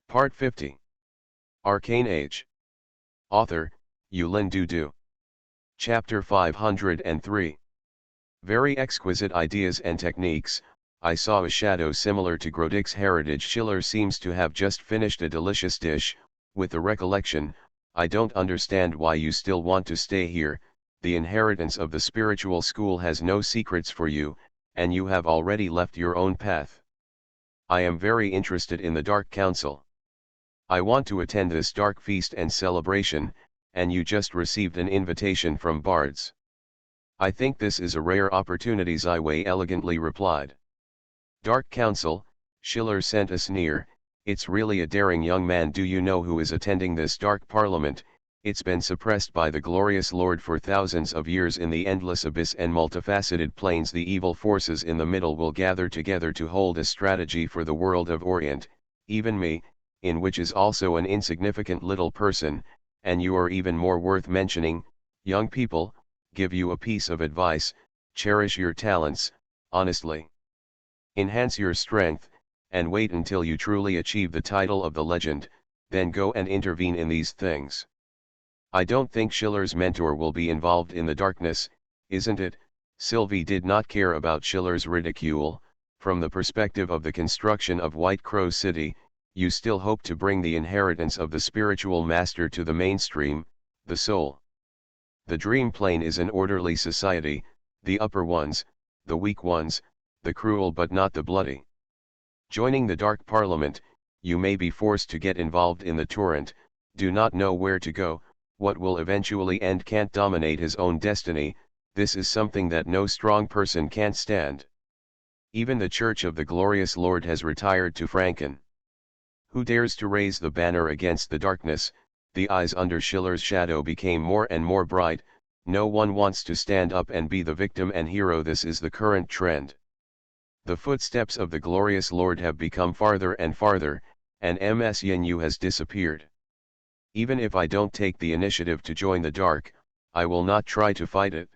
Part 50. Arcane Age. Author, Yulin Dudu. Chapter 503. Very exquisite ideas and techniques. I saw a shadow similar to Grodic's heritage. Schiller seems to have just finished a delicious dish, with the recollection, I don't understand why you still want to stay here. The inheritance of the spiritual school has no secrets for you, and you have already left your own path. I am very interested in the Dark Council. I want to attend this dark feast and celebration, and you just received an invitation from bards. I think this is a rare opportunity, Ziwei elegantly replied. Dark Council, Schiller sent a sneer, it's really a daring young man. Do you know who is attending this dark parliament? It's been suppressed by the glorious Lord for thousands of years in the endless abyss and multifaceted planes. The evil forces in the middle will gather together to hold a strategy for the world of Orient, even me, in which is also an insignificant little person, and you are even more worth mentioning. Young people, give you a piece of advice, cherish your talents, honestly. Enhance your strength, and wait until you truly achieve the title of the legend, then go and intervene in these things. I don't think Schiller's mentor will be involved in the darkness, isn't it? Sylvie did not care about Schiller's ridicule. From the perspective of the construction of White Crow City, you still hope to bring the inheritance of the spiritual master to the mainstream, the soul. The dream plane is an orderly society, the upper ones, the weak ones, the cruel but not the bloody. Joining the Dark Parliament, you may be forced to get involved in the torrent, do not know where to go, what will eventually end, can't dominate his own destiny. This is something that no strong person can't stand. Even the Church of the Glorious Lord has retired to Franken. Who dares to raise the banner against the darkness? The eyes under Schiller's shadow became more and more bright. No one wants to stand up and be the victim and hero. This is the current trend. The footsteps of the glorious Lord have become farther and farther, and Ms. Yin has disappeared. Even if I don't take the initiative to join the dark, I will not try to fight it.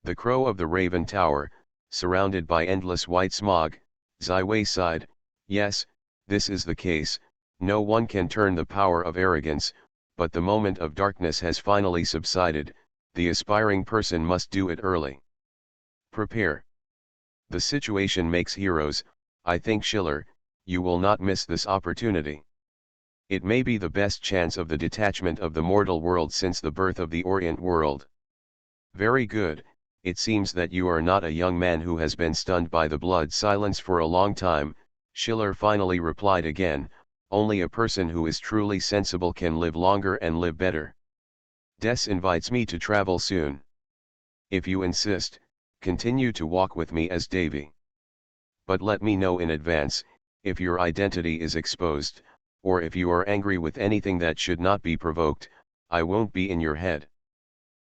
The crow of the Raven Tower, surrounded by endless white smog, Ziwei sighed. Yes, this is the case. No one can turn the power of arrogance, but the moment of darkness has finally subsided. The aspiring person must do it early. Prepare. The situation makes heroes. I think, Schiller, you will not miss this opportunity. It may be the best chance of the detachment of the mortal world since the birth of the Orient world. Very good. It seems that you are not a young man who has been stunned by the blood silence for a long time, Schiller finally replied again. Only a person who is truly sensible can live longer and live better. Des invites me to travel soon. If you insist, continue to walk with me as Davy. But let me know in advance, if your identity is exposed, or if you are angry with anything that should not be provoked, I won't be in your head.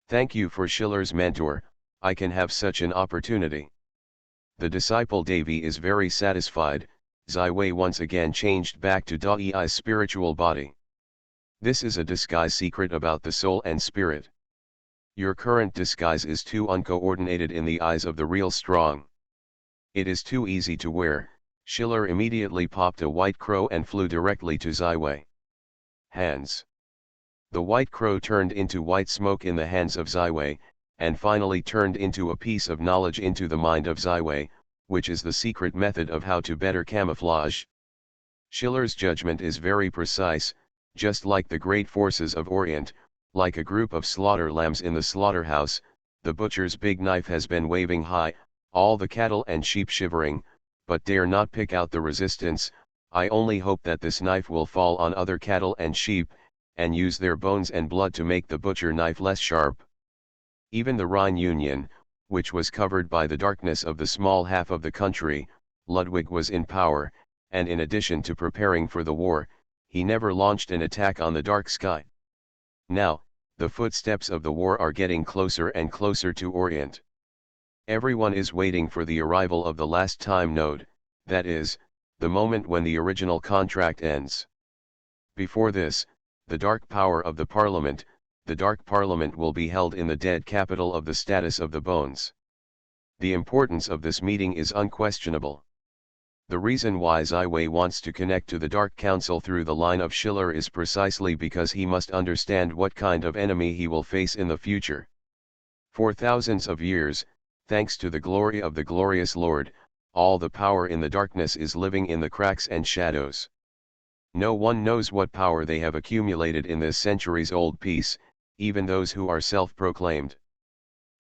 Thank you for Schiller's mentor, I can have such an opportunity. The disciple Davy is very satisfied. Ziwei once again changed back to Dai's spiritual body. This is a disguise secret about the soul and spirit. Your current disguise is too uncoordinated in the eyes of the real strong. It is too easy to wear. Schiller immediately popped a white crow and flew directly to Ziwei. Hands. The white crow turned into white smoke in the hands of Ziwei, and finally turned into a piece of knowledge into the mind of Ziwei, which is the secret method of how to better camouflage. Schiller's judgment is very precise, just like the great forces of Orient, like a group of slaughter lambs in the slaughterhouse. The butcher's big knife has been waving high, all the cattle and sheep shivering, but dare not pick out the resistance. I only hope that this knife will fall on other cattle and sheep, and use their bones and blood to make the butcher knife less sharp. Even the Rhine Union, which was covered by the darkness of the small half of the country, Ludwig was in power, and in addition to preparing for the war, he never launched an attack on the dark sky. Now, the footsteps of the war are getting closer and closer to Orient. Everyone is waiting for the arrival of the last time node, that is, the moment when the original contract ends. Before this, the dark power of the Parliament, the Dark Parliament will be held in the dead capital of the status of the Bones. The importance of this meeting is unquestionable. The reason why Ziwei wants to connect to the Dark Council through the line of Schiller is precisely because he must understand what kind of enemy he will face in the future. For thousands of years, thanks to the glory of the glorious Lord, all the power in the darkness is living in the cracks and shadows. No one knows what power they have accumulated in this centuries-old peace, even those who are self-proclaimed.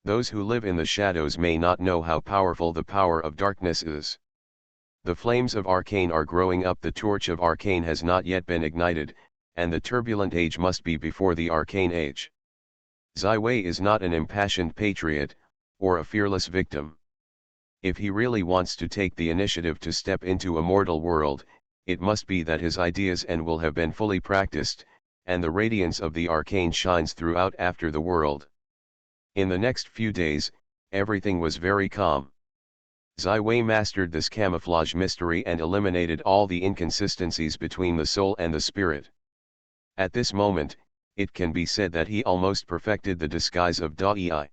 Those who live in the shadows may not know how powerful the power of darkness is. The flames of Arcane are growing up. The torch of Arcane has not yet been ignited, and the turbulent age must be before the Arcane Age. Ziwei is not an impassioned patriot, or a fearless victim. If he really wants to take the initiative to step into a mortal world, it must be that his ideas and will have been fully practiced, and the radiance of the arcane shines throughout after the world. In the next few days, everything was very calm. Ziwei mastered this camouflage mystery and eliminated all the inconsistencies between the soul and the spirit. At this moment, it can be said that he almost perfected the disguise of Dai.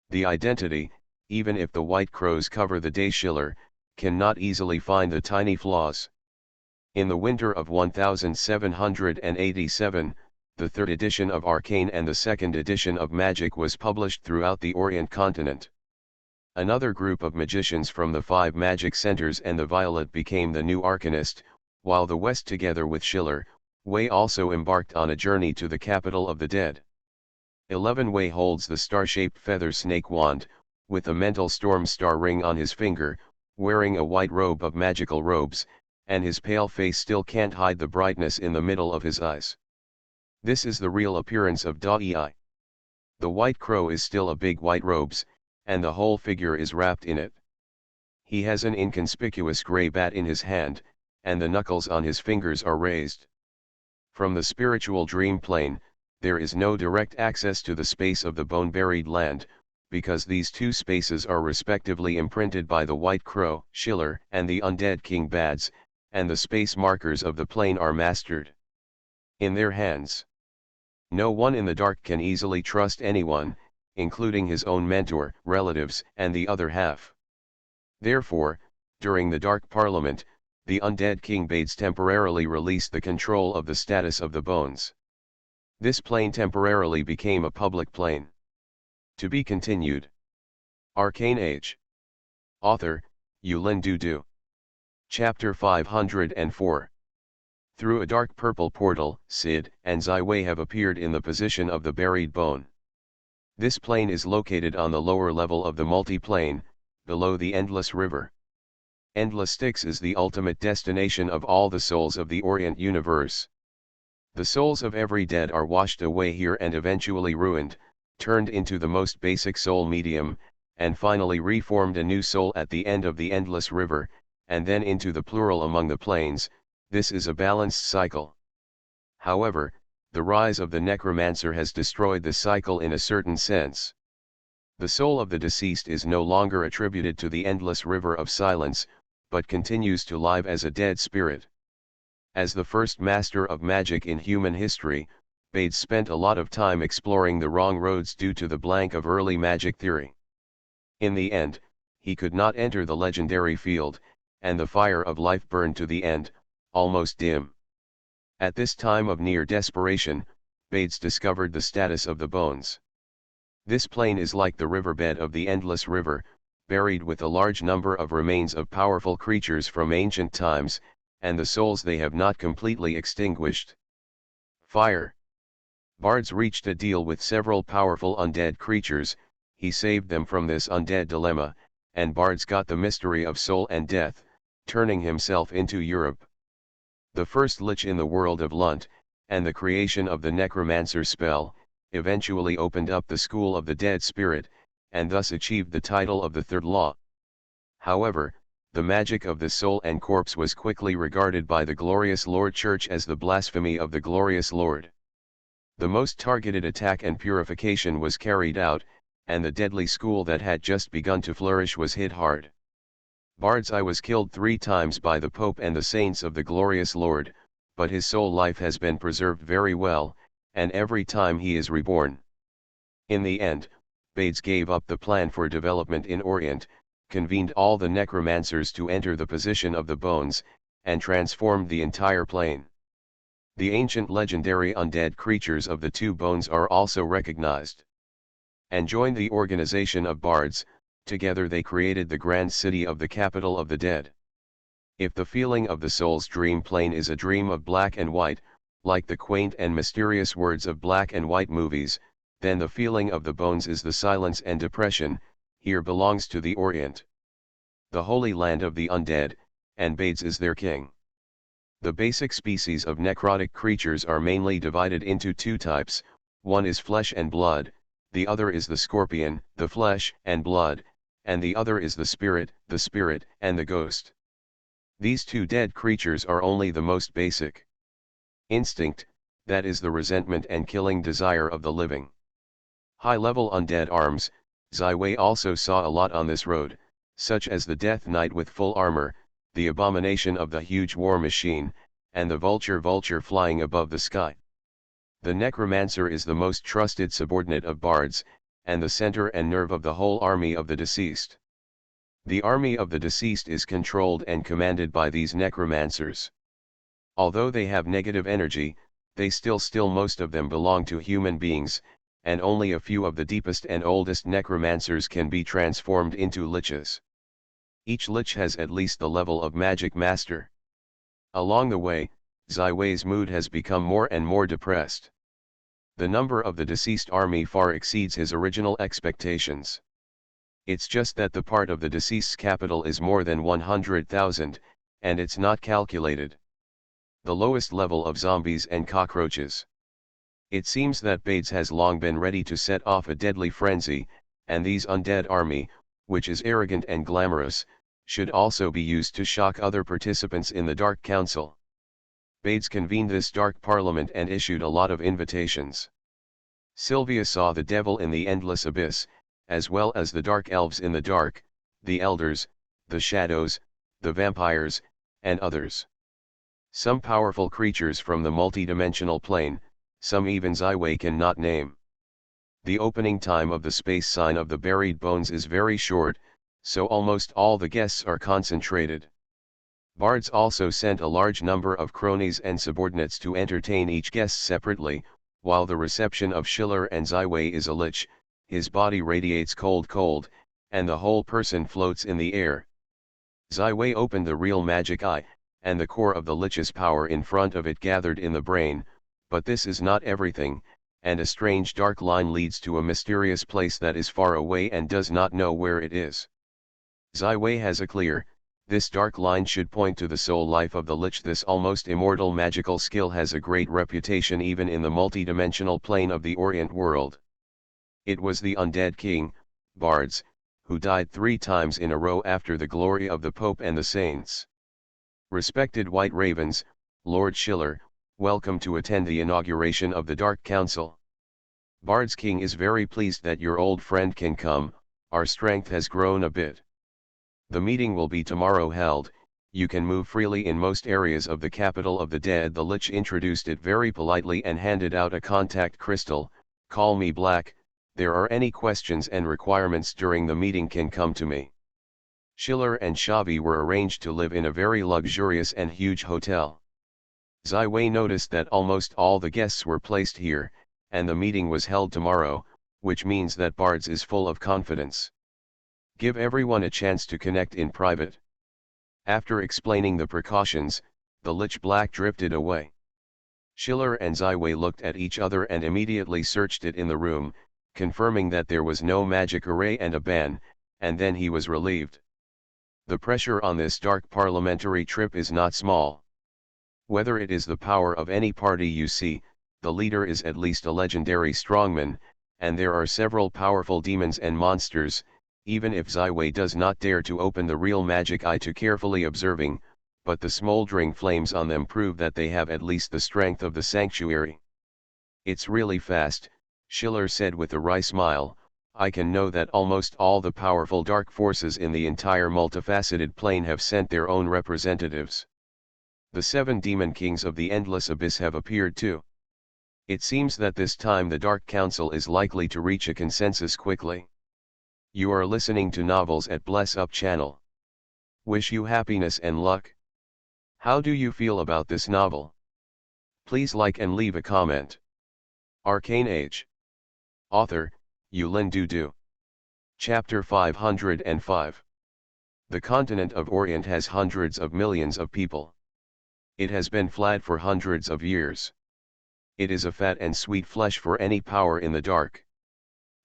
The identity, even if the white crows cover the day, Schiller cannot easily find the tiny flaws. In the winter of 1787, the third edition of Arcane and the second edition of Magic was published throughout the Orient continent. Another group of magicians from the 5 magic centers and the Violet became the new Arcanist, while the West together with Schiller, Wei also embarked on a journey to the capital of the dead. 11 Wei holds the star-shaped feather snake wand, with a mental storm star ring on his finger, wearing a white robe of magical robes, and his pale face still can't hide the brightness in the middle of his eyes. This is the real appearance of Dai. The white crow is still a big white robes, and the whole figure is wrapped in it. He has an inconspicuous grey bat in his hand, and the knuckles on his fingers are raised. From the spiritual dream plane, there is no direct access to the space of the bone-buried land, because these two spaces are respectively imprinted by the white crow, Schiller, and the undead king Bads, and the space markers of the plane are mastered in their hands. No one in the dark can easily trust anyone, including his own mentor, relatives, and the other half. Therefore, during the Dark Parliament, the undead king Bades temporarily released the control of the status of the bones. This plane temporarily became a public plane. To be continued. Arcane Age. Author, Yulin Dudu. Chapter 504. Through a dark purple portal, Sid and Ziwei have appeared in the position of the buried bone. This plane is located on the lower level of the multi-plane, below the Endless River. Endless Styx is the ultimate destination of all the souls of the Orient universe. The souls of every dead are washed away here and eventually ruined, turned into the most basic soul medium, and finally reformed a new soul at the end of the Endless River, and then into the plural among the planes. This is a balanced cycle. However, the rise of the necromancer has destroyed the cycle in a certain sense. The soul of the deceased is no longer attributed to the endless river of silence, but continues to live as a dead spirit. As the first master of magic in human history, Bades spent a lot of time exploring the wrong roads due to the blank of early magic theory. In the end, he could not enter the legendary field, and the fire of life burned to the end, almost dim. At this time of near desperation, Bades discovered the status of the bones. This plane is like the riverbed of the endless river, buried with a large number of remains of powerful creatures from ancient times, and the souls they have not completely extinguished. Fire. Bards reached a deal with several powerful undead creatures. He saved them from this undead dilemma, and Bards got the mystery of soul and death, turning himself into Europe. The first lich in the world of Lunt, and the creation of the necromancer spell, eventually opened up the school of the dead spirit, and thus achieved the title of the third law. However, the magic of the soul and corpse was quickly regarded by the glorious Lord Church as the blasphemy of the glorious Lord. The most targeted attack and purification was carried out, and the deadly school that had just begun to flourish was hit hard. Bard's eye was killed 3 times by the Pope and the saints of the glorious Lord, but his soul life has been preserved very well, and every time he is reborn. In the end, Bades gave up the plan for development in Orient, convened all the necromancers to enter the position of the bones, and transformed the entire plane. The ancient legendary undead creatures of the two bones are also recognized, and joined the organization of bards. Together they created the grand city of the capital of the dead. If the feeling of the soul's dream plane is a dream of black and white, like the quaint and mysterious words of black and white movies, then the feeling of the bones is the silence and depression, here belongs to the Orient, the holy land of the undead, and Bades is their king. The basic species of necrotic creatures are mainly divided into two types, one is flesh and blood, the other is the scorpion, the flesh and blood, and the other is the spirit, and the ghost. These two dead creatures are only the most basic instinct, that is the resentment and killing desire of the living. High-level undead arms, Zai also saw a lot on this road, such as the Death Knight with full armor, the abomination of the huge war machine, and the vulture flying above the sky. The necromancer is the most trusted subordinate of bards, and the center and nerve of the whole army of the deceased. The army of the deceased is controlled and commanded by these necromancers. Although they have negative energy, they still most of them belong to human beings, and only a few of the deepest and oldest necromancers can be transformed into liches. Each lich has at least the level of magic master. Along the way, Zaiwei's mood has become more and more depressed. The number of the deceased army far exceeds his original expectations. It's just that the part of the deceased's capital is more than 100,000, and it's not calculated. The lowest level of zombies and cockroaches. It seems that Bades has long been ready to set off a deadly frenzy, and these undead army, which is arrogant and glamorous, should also be used to shock other participants in the Dark Council. Bades convened this dark parliament and issued a lot of invitations. Sylvia saw the devil in the endless abyss, as well as the dark elves in the dark, the elders, the shadows, the vampires, and others. Some powerful creatures from the multidimensional plane, some even Zaiwei cannot name. The opening time of the space sign of the buried bones is very short, so almost all the guests are concentrated. Bards also sent a large number of cronies and subordinates to entertain each guest separately, while the reception of Schiller and Zaiwei is a lich. His body radiates cold, and the whole person floats in the air. Zaiwei opened the real magic eye, and the core of the lich's power in front of it gathered in the brain, but this is not everything, and a strange dark line leads to a mysterious place that is far away and does not know where it is. Zaiwei has a clear, this dark line should point to the soul life of the lich. This almost immortal magical skill has a great reputation even in the multidimensional plane of the Orient world. It was the undead king, Bards, who died 3 times in a row after the glory of the Pope and the saints. Respected White Ravens, Lord Schiller, welcome to attend the inauguration of the Dark Council. Bard's king is very pleased that your old friend can come, our strength has grown a bit. The meeting will be tomorrow held, you can move freely in most areas of the capital of the dead. The lich introduced it very politely and handed out a contact crystal. Call me Black. There are any questions and requirements during the meeting can come to me. Schiller and Xavi were arranged to live in a very luxurious and huge hotel. Zaiwei noticed that almost all the guests were placed here, and the meeting was held tomorrow, which means that Bards is full of confidence. Give everyone a chance to connect in private. After explaining the precautions, the lich Black drifted away. Schiller and Zaiwei looked at each other and immediately searched it in the room, confirming that there was no magic array and a ban, and then he was relieved. The pressure on this dark parliamentary trip is not small. Whether it is the power of any party you see, the leader is at least a legendary strongman, and there are several powerful demons and monsters. Even if Zaiwei does not dare to open the real magic eye to carefully observing, but the smoldering flames on them prove that they have at least the strength of the sanctuary. It's really fast, Schiller said with a wry smile. I can know that almost all the powerful dark forces in the entire multifaceted plane have sent their own representatives. The 7 demon kings of the endless abyss have appeared too. It seems that this time the Dark Council is likely to reach a consensus quickly. You are listening to Novels at Bless Up channel. Wish you happiness and luck. How do you feel about this novel? Please like and leave a comment. Arcane Age. Author, Yulin Dudu. Chapter 505. The continent of Orient has hundreds of millions of people. It has been flat for hundreds of years. It is a fat and sweet flesh for any power in the dark.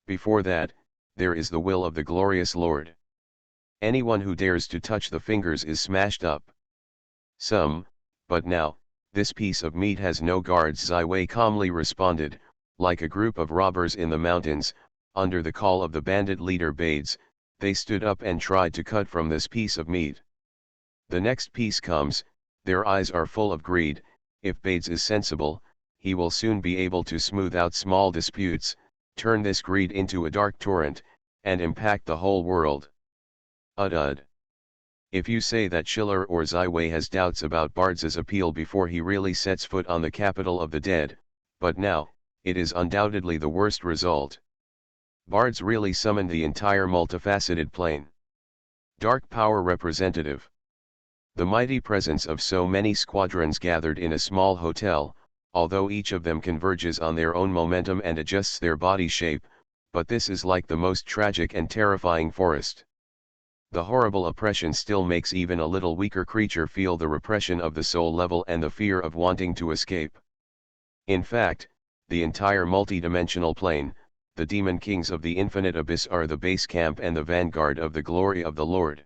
Before that, there is the will of the glorious Lord. Anyone who dares to touch the fingers is smashed up. But now, this piece of meat has no guards. Ziwei calmly responded, like a group of robbers in the mountains, under the call of the bandit leader Bades, they stood up and tried to cut from this piece of meat. The next piece comes, their eyes are full of greed. If Bades is sensible, he will soon be able to smooth out small disputes, turn this greed into a dark torrent, and impact the whole world. If you say that Schiller or Ziwei has doubts about Bards's appeal before he really sets foot on the capital of the dead, but now, it is undoubtedly the worst result. Bards really summoned the entire multifaceted plane. Dark power representative. The mighty presence of so many squadrons gathered in a small hotel, although each of them converges on their own momentum and adjusts their body shape, but this is like the most tragic and terrifying forest. The horrible oppression still makes even a little weaker creature feel the repression of the soul level and the fear of wanting to escape. In fact, the entire multidimensional plane, the demon kings of the infinite abyss are the base camp and the vanguard of the glory of the Lord.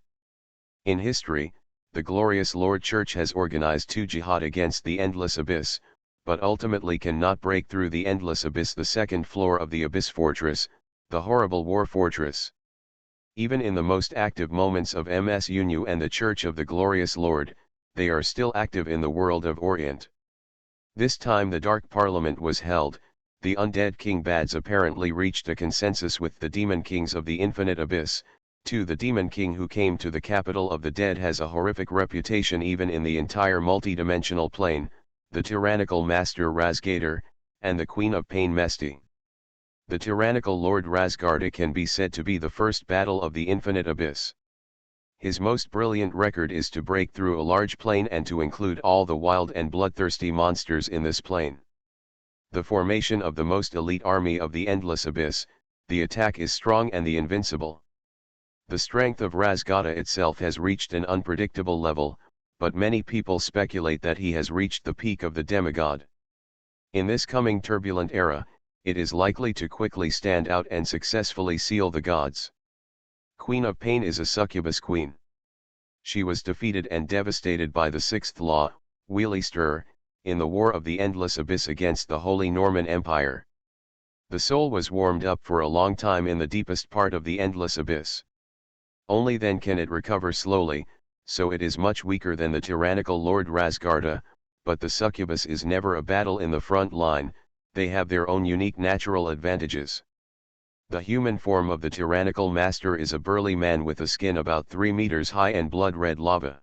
In history, the glorious Lord Church has organized 2 jihad against the endless abyss, but ultimately cannot break through the endless abyss, the second floor of the abyss fortress, the horrible war fortress. Even in the most active moments of MSUNU and the Church of the Glorious Lord, they are still active in the world of Orient. This time the Dark Parliament was held, the undead King Bads apparently reached a consensus with the demon kings of the infinite abyss. The demon king who came to the capital of the dead has a horrific reputation even in the entire multidimensional plane, the tyrannical master Razgator, and the queen of pain Mesti. The tyrannical Lord Razgarda can be said to be the first battle of the infinite abyss. His most brilliant record is to break through a large plane and to include all the wild and bloodthirsty monsters in this plane. The formation of the most elite army of the endless abyss, the attack is strong and the invincible. The strength of Razgada itself has reached an unpredictable level, but many people speculate that he has reached the peak of the demigod. In this coming turbulent era, it is likely to quickly stand out and successfully seal the gods. Queen of Pain is a succubus queen. She was defeated and devastated by the Sixth Law, Wheelie in the War of the Endless Abyss against the Holy Norman Empire. The soul was warmed up for a long time in the deepest part of the Endless Abyss. Only then can it recover slowly, so it is much weaker than the tyrannical Lord Razgarda, but the succubus is never a battle in the front line, they have their own unique natural advantages. The human form of the tyrannical master is a burly man with a skin about 3 meters high and blood-red lava.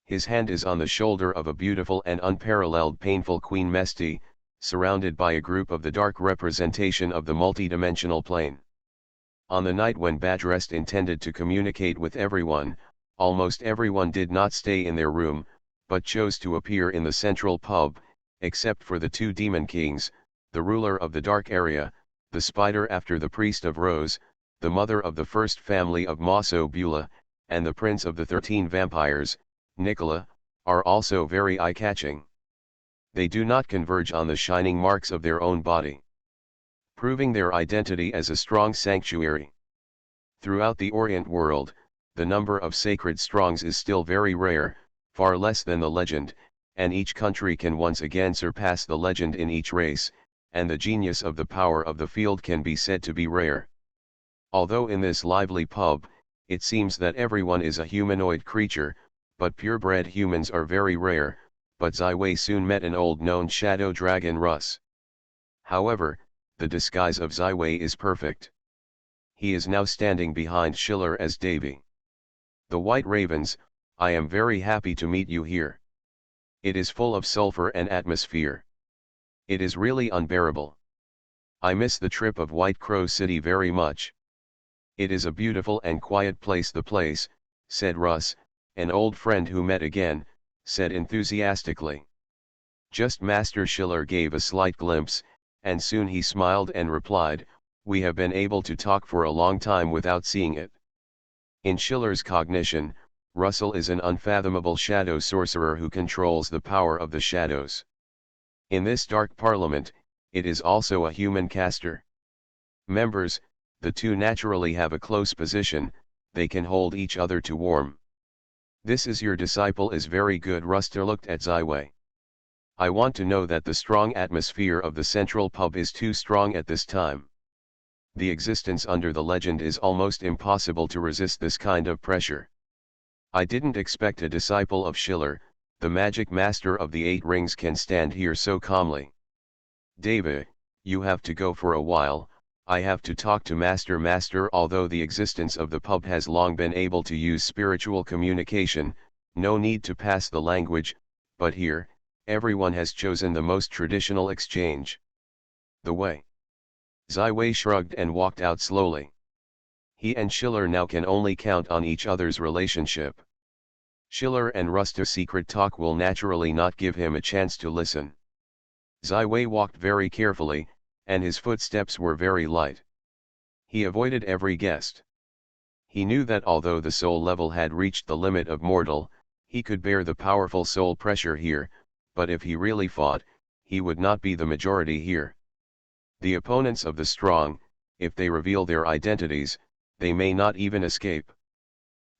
His hand is on the shoulder of a beautiful and unparalleled painful Queen Mesti, surrounded by a group of the dark representation of the multidimensional plane. On the night when Badrest intended to communicate with everyone, almost everyone did not stay in their room, but chose to appear in the central pub, except for the 2 demon kings, the ruler of the dark area, the spider after the priest of Rose, the mother of the first family of Maso Bula, and the prince of the 13 vampires, Nicola, are also very eye-catching. They do not converge on the shining marks of their own body, proving their identity as a strong sanctuary. Throughout the Orient world, the number of sacred strongs is still very rare, far less than the legend, and each country can once again surpass the legend in each race, and the genius of the power of the field can be said to be rare. Although in this lively pub, it seems that everyone is a humanoid creature, but purebred humans are very rare, but Ziwei soon met an old known shadow dragon Russ. However, the disguise of Ziwei is perfect. He is now standing behind Schiller as Davy. The White Ravens, I am very happy to meet you here. It is full of sulfur and atmosphere. It is really unbearable. I miss the trip of White Crow City very much. It is a beautiful and quiet place. The place, said Russ, an old friend who met again, said enthusiastically. Just Master Schiller gave a slight glimpse, and soon he smiled and replied, we have been able to talk for a long time without seeing it. In Schiller's cognition, Russell is an unfathomable shadow sorcerer who controls the power of the shadows. In this dark parliament, it is also a human caster. Members, the two naturally have a close position, they can hold each other to warm. This is your disciple is very good. Ruster looked at Ziwei. I want to know that the strong atmosphere of the central pub is too strong at this time. The existence under the legend is almost impossible to resist this kind of pressure. I didn't expect a disciple of Schiller, the magic master of the 8 rings, can stand here so calmly. David, you have to go for a while, I have to talk to Master. Although the existence of the pub has long been able to use spiritual communication, no need to pass the language, but here, everyone has chosen the most traditional exchange. The way. Ziwei shrugged and walked out slowly. He and Schiller now can only count on each other's relationship. Schiller and Ruster's secret talk will naturally not give him a chance to listen. Ziwei walked very carefully, and his footsteps were very light. He avoided every guest. He knew that although the soul level had reached the limit of mortal, he could bear the powerful soul pressure here, but if he really fought, he would not be the majority here. The opponents of the strong, if they reveal their identities, they may not even escape.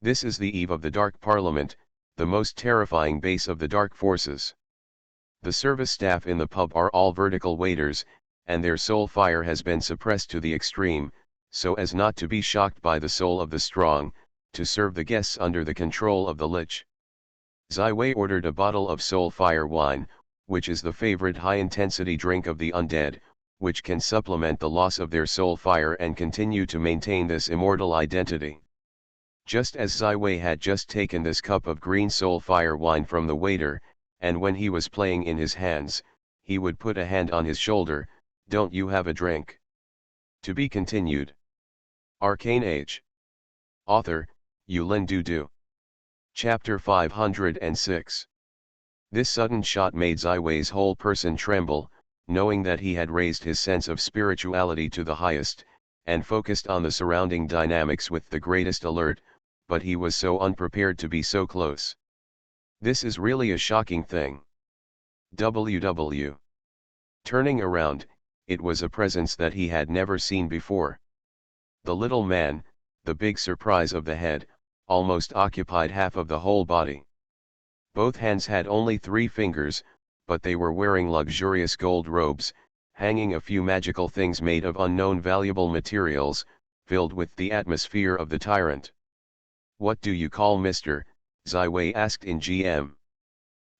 This is the eve of the Dark Parliament, the most terrifying base of the dark forces. The service staff in the pub are all vertical waiters, and their soul fire has been suppressed to the extreme, so as not to be shocked by the soul of the strong, to serve the guests under the control of the lich. Ziwei ordered a bottle of soul fire wine, which is the favorite high-intensity drink of the undead, which can supplement the loss of their soul fire and continue to maintain this immortal identity. Just as Ziwei had just taken this cup of green soul fire wine from the waiter, and when he was playing in his hands, he would put a hand on his shoulder, "Don't you have a drink?" To be continued. Arcane Age. Author, Yulin Dudu. Chapter 506. This sudden shot made Ziwei's whole person tremble, knowing that he had raised his sense of spirituality to the highest, and focused on the surrounding dynamics with the greatest alert, but he was so unprepared to be so close. This is really a shocking thing. WW. Turning around, it was a presence that he had never seen before. The little man, the big surprise of the head, almost occupied half of the whole body. Both hands had only 3 fingers, but they were wearing luxurious gold robes, hanging a few magical things made of unknown valuable materials, filled with the atmosphere of the tyrant. "What do you call Mr.?" Ziwei asked in GM.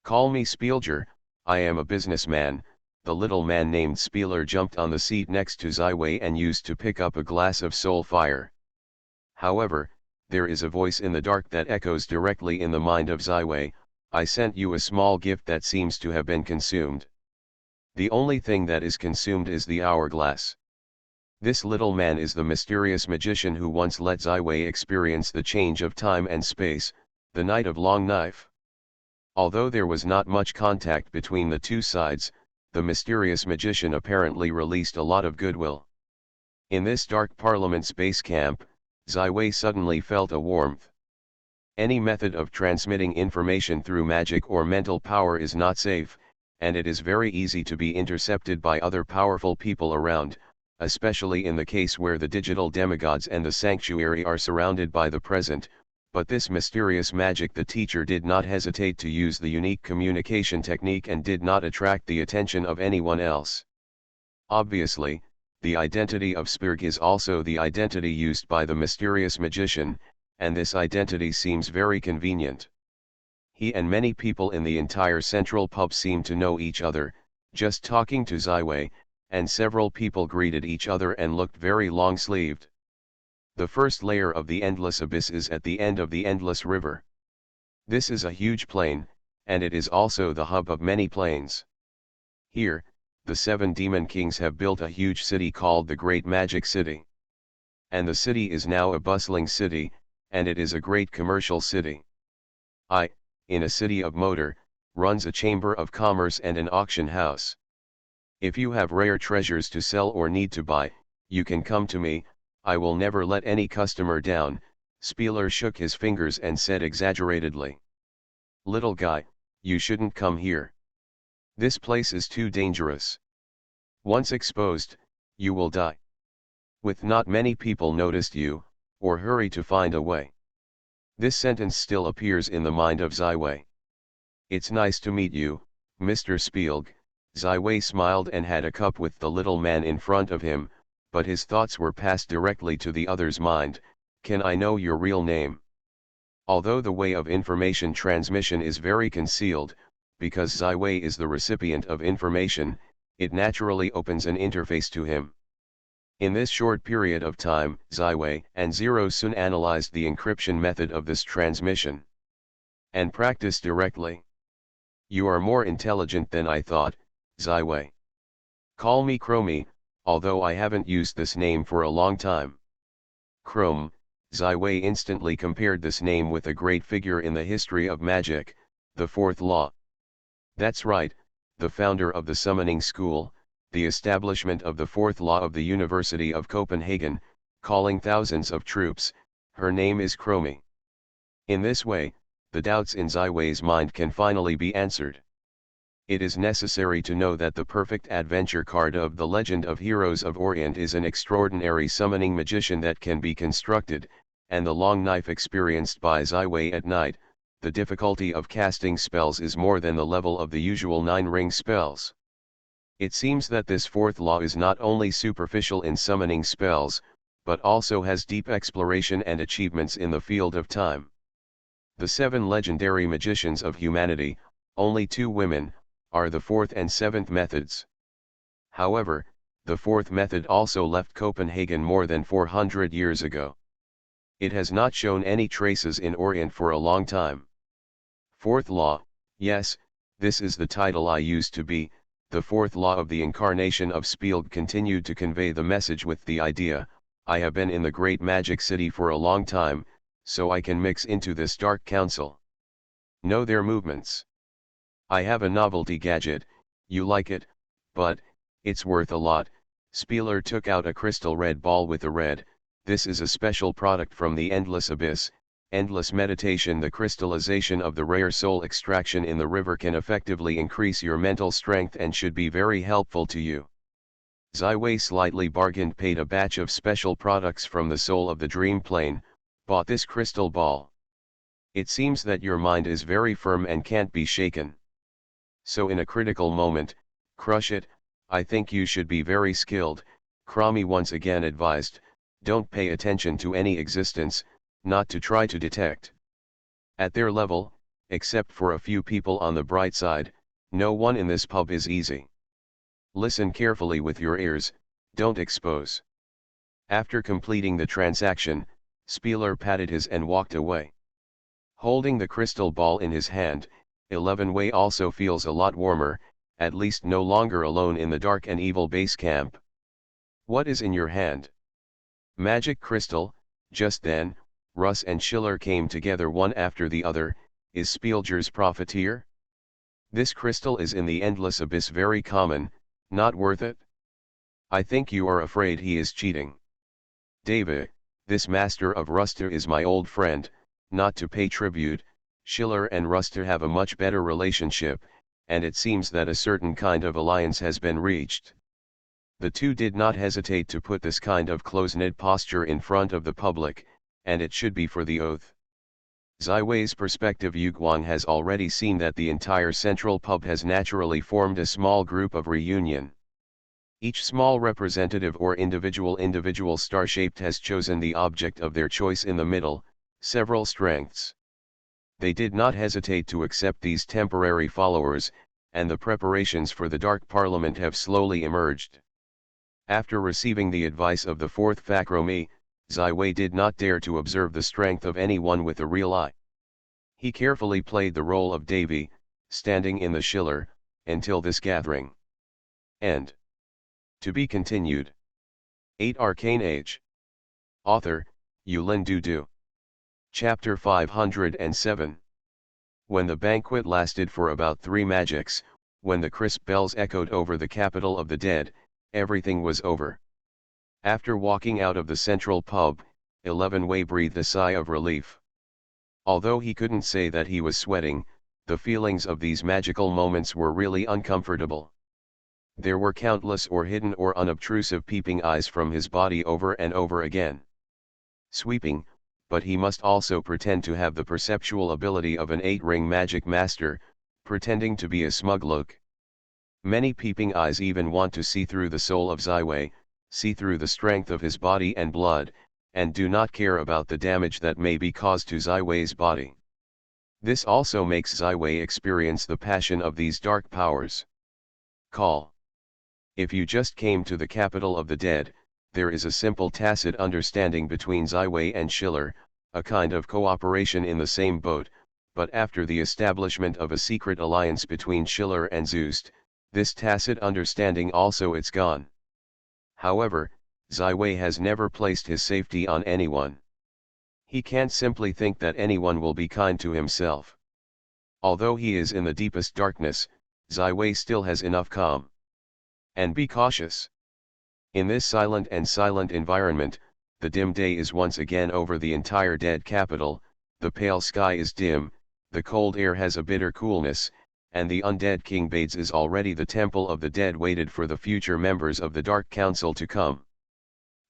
"Call me Spielger, I am a businessman." The little man named Spieler jumped on the seat next to Ziwei and used to pick up a glass of soul fire. However, there is a voice in the dark that echoes directly in the mind of Ziwei, "I sent you a small gift that seems to have been consumed. The only thing that is consumed is the hourglass." This little man is the mysterious magician who once let Ziwei experience the change of time and space, the Night of Long Knife. Although there was not much contact between the two sides, the mysterious magician apparently released a lot of goodwill. In this dark parliament's base camp, Ziwei suddenly felt a warmth. Any method of transmitting information through magic or mental power is not safe, and it is very easy to be intercepted by other powerful people around, especially in the case where the digital demigods and the sanctuary are surrounded by the present. But this mysterious magic, the teacher did not hesitate to use the unique communication technique and did not attract the attention of anyone else. Obviously, the identity of Spirg is also the identity used by the mysterious magician, and this identity seems very convenient. He and many people in the entire central pub seemed to know each other, just talking to Ziwei, and several people greeted each other and looked very long-sleeved. The first layer of the endless abyss is at the end of the endless river. This is a huge plain, and it is also the hub of many plains. Here, the 7 demon kings have built a huge city called the Great Magic City. and the city is now a bustling city, and it is a great commercial city. In a city of motor, runs a chamber of commerce and an auction house. If you have rare treasures to sell or need to buy, you can come to me, I will never let any customer down. Spieler shook his fingers and said exaggeratedly. Little guy, you shouldn't come here. This place is too dangerous. Once exposed, you will die. With not many people noticed you, or hurry to find a way. This sentence still appears in the mind of Ziwei. It's nice to meet you, Mr. Spielg. Ziwei smiled and had a cup with the little man in front of him, but his thoughts were passed directly to the other's mind. Can I know your real name? Although the way of information transmission is very concealed, because Ziwei is the recipient of information, it naturally opens an interface to him. In this short period of time, Ziwei and Zero soon analyzed the encryption method of this transmission and practiced directly. You are more intelligent than I thought, Ziwei. Call me Chromie, although I haven't used this name for a long time. Chrome, Ziwei instantly compared this name with a great figure in the history of magic, the fourth law. That's right, the founder of the summoning school, the establishment of the fourth law of the University of Copenhagen, calling thousands of troops, her name is Chromie. In this way, the doubts in Ziwei's mind can finally be answered. It is necessary to know that the perfect adventure card of the Legend of Heroes of Orient is an extraordinary summoning magician that can be constructed, and the long knife experienced by Ziwei at night, the difficulty of casting spells is more than the level of the usual 9-ring spells. It seems that this fourth law is not only superficial in summoning spells, but also has deep exploration and achievements in the field of time. The 7 legendary magicians of humanity, only 2 women, are the 4th and 7th methods. However, the 4th method also left Copenhagen more than 400 years ago. It has not shown any traces in Orient for a long time. 4th law, yes, this is the title I used to be. The 4th law of the incarnation of Spielg continued to convey the message with the idea, I have been in the great magic city for a long time, so I can mix into this dark council. Know their movements. I have a novelty gadget, you like it, but, it's worth a lot. Spieler took out a crystal red ball with a red, this is a special product from the Endless Abyss, Endless Meditation. The crystallization of the rare soul extraction in the river can effectively increase your mental strength and should be very helpful to you. Ziwei slightly bargained, paid a batch of special products from the soul of the dream plane, bought this crystal ball. It seems that your mind is very firm and can't be shaken. So in a critical moment, crush it. I think you should be very skilled, Chromie once again advised, don't pay attention to any existence, not to try to detect. At their level, except for a few people on the bright side, no one in this pub is easy. Listen carefully with your ears, don't expose. After completing the transaction, Spieler patted his and walked away. Holding the crystal ball in his hand, 11 Wei also feels a lot warmer, at least no longer alone in the dark and evil base camp. What is in your hand? Magic crystal. Just then, Russ and Schiller came together one after the other. Is Spielger's profiteer? This crystal is in the Endless Abyss, very common, not worth it? I think you are afraid he is cheating. David, this master of Ruster is my old friend, not to pay tribute. Schiller and Ruster have a much better relationship, and it seems that a certain kind of alliance has been reached. The two did not hesitate to put this kind of close-knit posture in front of the public, and it should be for the oath. Ziwei's perspective. Yuguang has already seen that the entire central pub has naturally formed a small group of reunion. Each small representative or individual star-shaped has chosen the object of their choice in the middle, several strengths. They did not hesitate to accept these temporary followers, and the preparations for the Dark Parliament have slowly emerged. After receiving the advice of the 4th Fakromi, Ziwei did not dare to observe the strength of anyone with a real eye. He carefully played the role of Davy, standing in the Schiller, until this gathering. End. To be continued. 8 Arcane Age. Author, Yulin Dudu. Chapter 507. When the banquet lasted for about 3 magics, when the crisp bells echoed over the capital of the dead, everything was over. After walking out of the central pub, 11-Way breathed a sigh of relief. Although he couldn't say that he was sweating, the feelings of these magical moments were really uncomfortable. There were countless or hidden or unobtrusive peeping eyes from his body over and over again. Sweeping, but he must also pretend to have the perceptual ability of an 8-ring magic master, pretending to be a smug look. Many peeping eyes even want to see through the soul of Ziwei, see through the strength of his body and blood, and do not care about the damage that may be caused to Ziwei's body. This also makes Ziwei experience the passion of these dark powers. Call. If you just came to the capital of the dead, there is a simple tacit understanding between Ziwei and Schiller, a kind of cooperation in the same boat, but after the establishment of a secret alliance between Schiller and Zoost, this tacit understanding also is gone. However, Ziwei has never placed his safety on anyone. He can't simply think that anyone will be kind to himself. Although he is in the deepest darkness, Ziwei still has enough calm. And be cautious. In this silent environment, the dim day is once again over the entire dead capital, the pale sky is dim, the cold air has a bitter coolness, and the undead King Bades is already the temple of the dead waited for the future members of the Dark Council to come.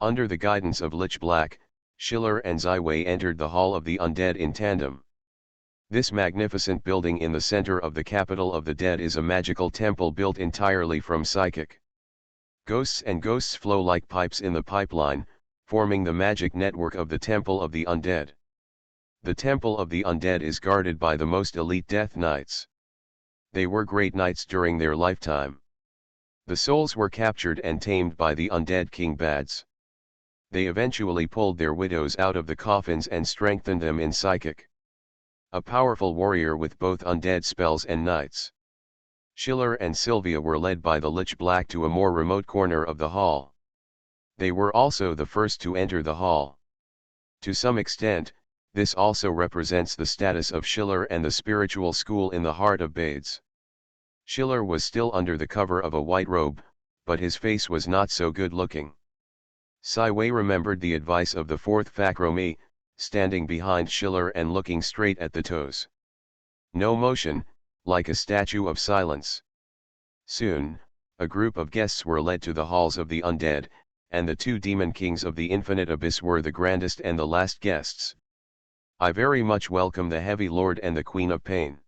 Under the guidance of Lich Black, Schiller and Ziwei entered the Hall of the Undead in tandem. This magnificent building in the center of the capital of the dead is a magical temple built entirely from psychic ghosts, and ghosts flow like pipes in the pipeline, forming the magic network of the Temple of the Undead. The Temple of the Undead is guarded by the most elite Death Knights. They were great knights during their lifetime. The souls were captured and tamed by the undead King Bades. They eventually pulled their widows out of the coffins and strengthened them in psychic. A powerful warrior with both undead spells and knights. Schiller and Sylvia were led by the Lich Black to a more remote corner of the hall. They were also the first to enter the hall. To some extent, this also represents the status of Schiller and the spiritual school in the heart of Bades. Schiller was still under the cover of a white robe, but his face was not so good looking. Ziwei remembered the advice of the fourth Fakromi, standing behind Schiller and looking straight at the toes. No motion, like a statue of silence. Soon, a group of guests were led to the halls of the undead, and the 2 demon kings of the infinite abyss were the grandest and the last guests. I very much welcome the Heavy Lord and the Queen of Pain.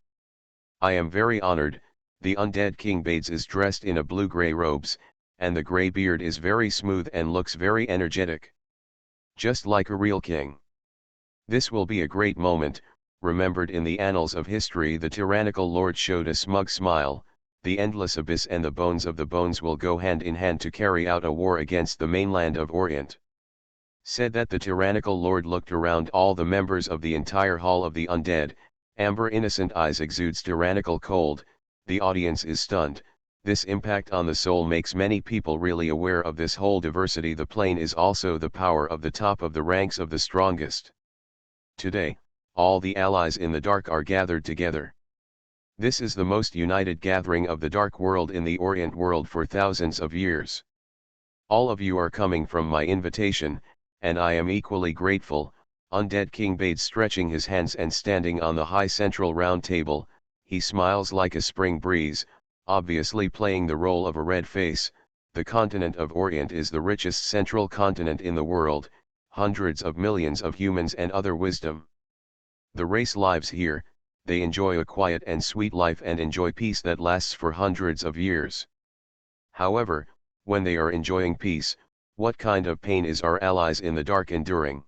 I am very honored. The undead King Bades is dressed in a blue-gray robes, and the gray beard is very smooth and looks very energetic. Just like a real king. This will be a great moment. Remembered in the annals of history, the tyrannical lord showed a smug smile. The endless abyss and the bones of the bones will go hand in hand to carry out a war against the mainland of Orient. Said that the tyrannical lord looked around all the members of the entire hall of the undead, amber innocent eyes exudes tyrannical cold, the audience is stunned. This impact on the soul makes many people really aware of this whole diversity. The plane is also the power of the top of the ranks of the strongest. Today, all the allies in the dark are gathered together. This is the most united gathering of the dark world in the Orient world for thousands of years. All of you are coming from my invitation, and I am equally grateful. Undead King Bades stretching his hands and standing on the high central round table, he smiles like a spring breeze, obviously playing the role of a red face. The continent of Orient is the richest central continent in the world, hundreds of millions of humans and other wisdom. The race lives here, they enjoy a quiet and sweet life and enjoy peace that lasts for hundreds of years. However, when they are enjoying peace, what kind of pain is our allies in the dark enduring?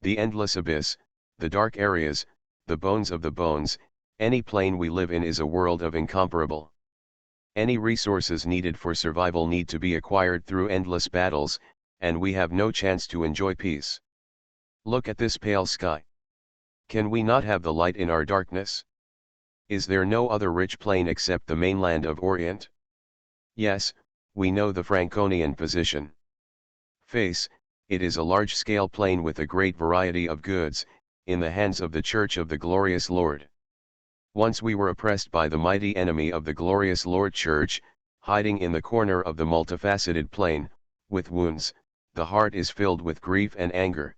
The endless abyss, the dark areas, the bones of the bones, any plane we live in is a world of incomparable. Any resources needed for survival need to be acquired through endless battles, and we have no chance to enjoy peace. Look at this pale sky. Can we not have the light in our darkness? Is there no other rich plane except the mainland of Orient? Yes, we know the Franconian position. Face, It is a large-scale plain with a great variety of goods, in the hands of the Church of the Glorious Lord. Once we were oppressed by the mighty enemy of the Glorious Lord Church, hiding in the corner of the multifaceted plain, with wounds, the heart is filled with grief and anger.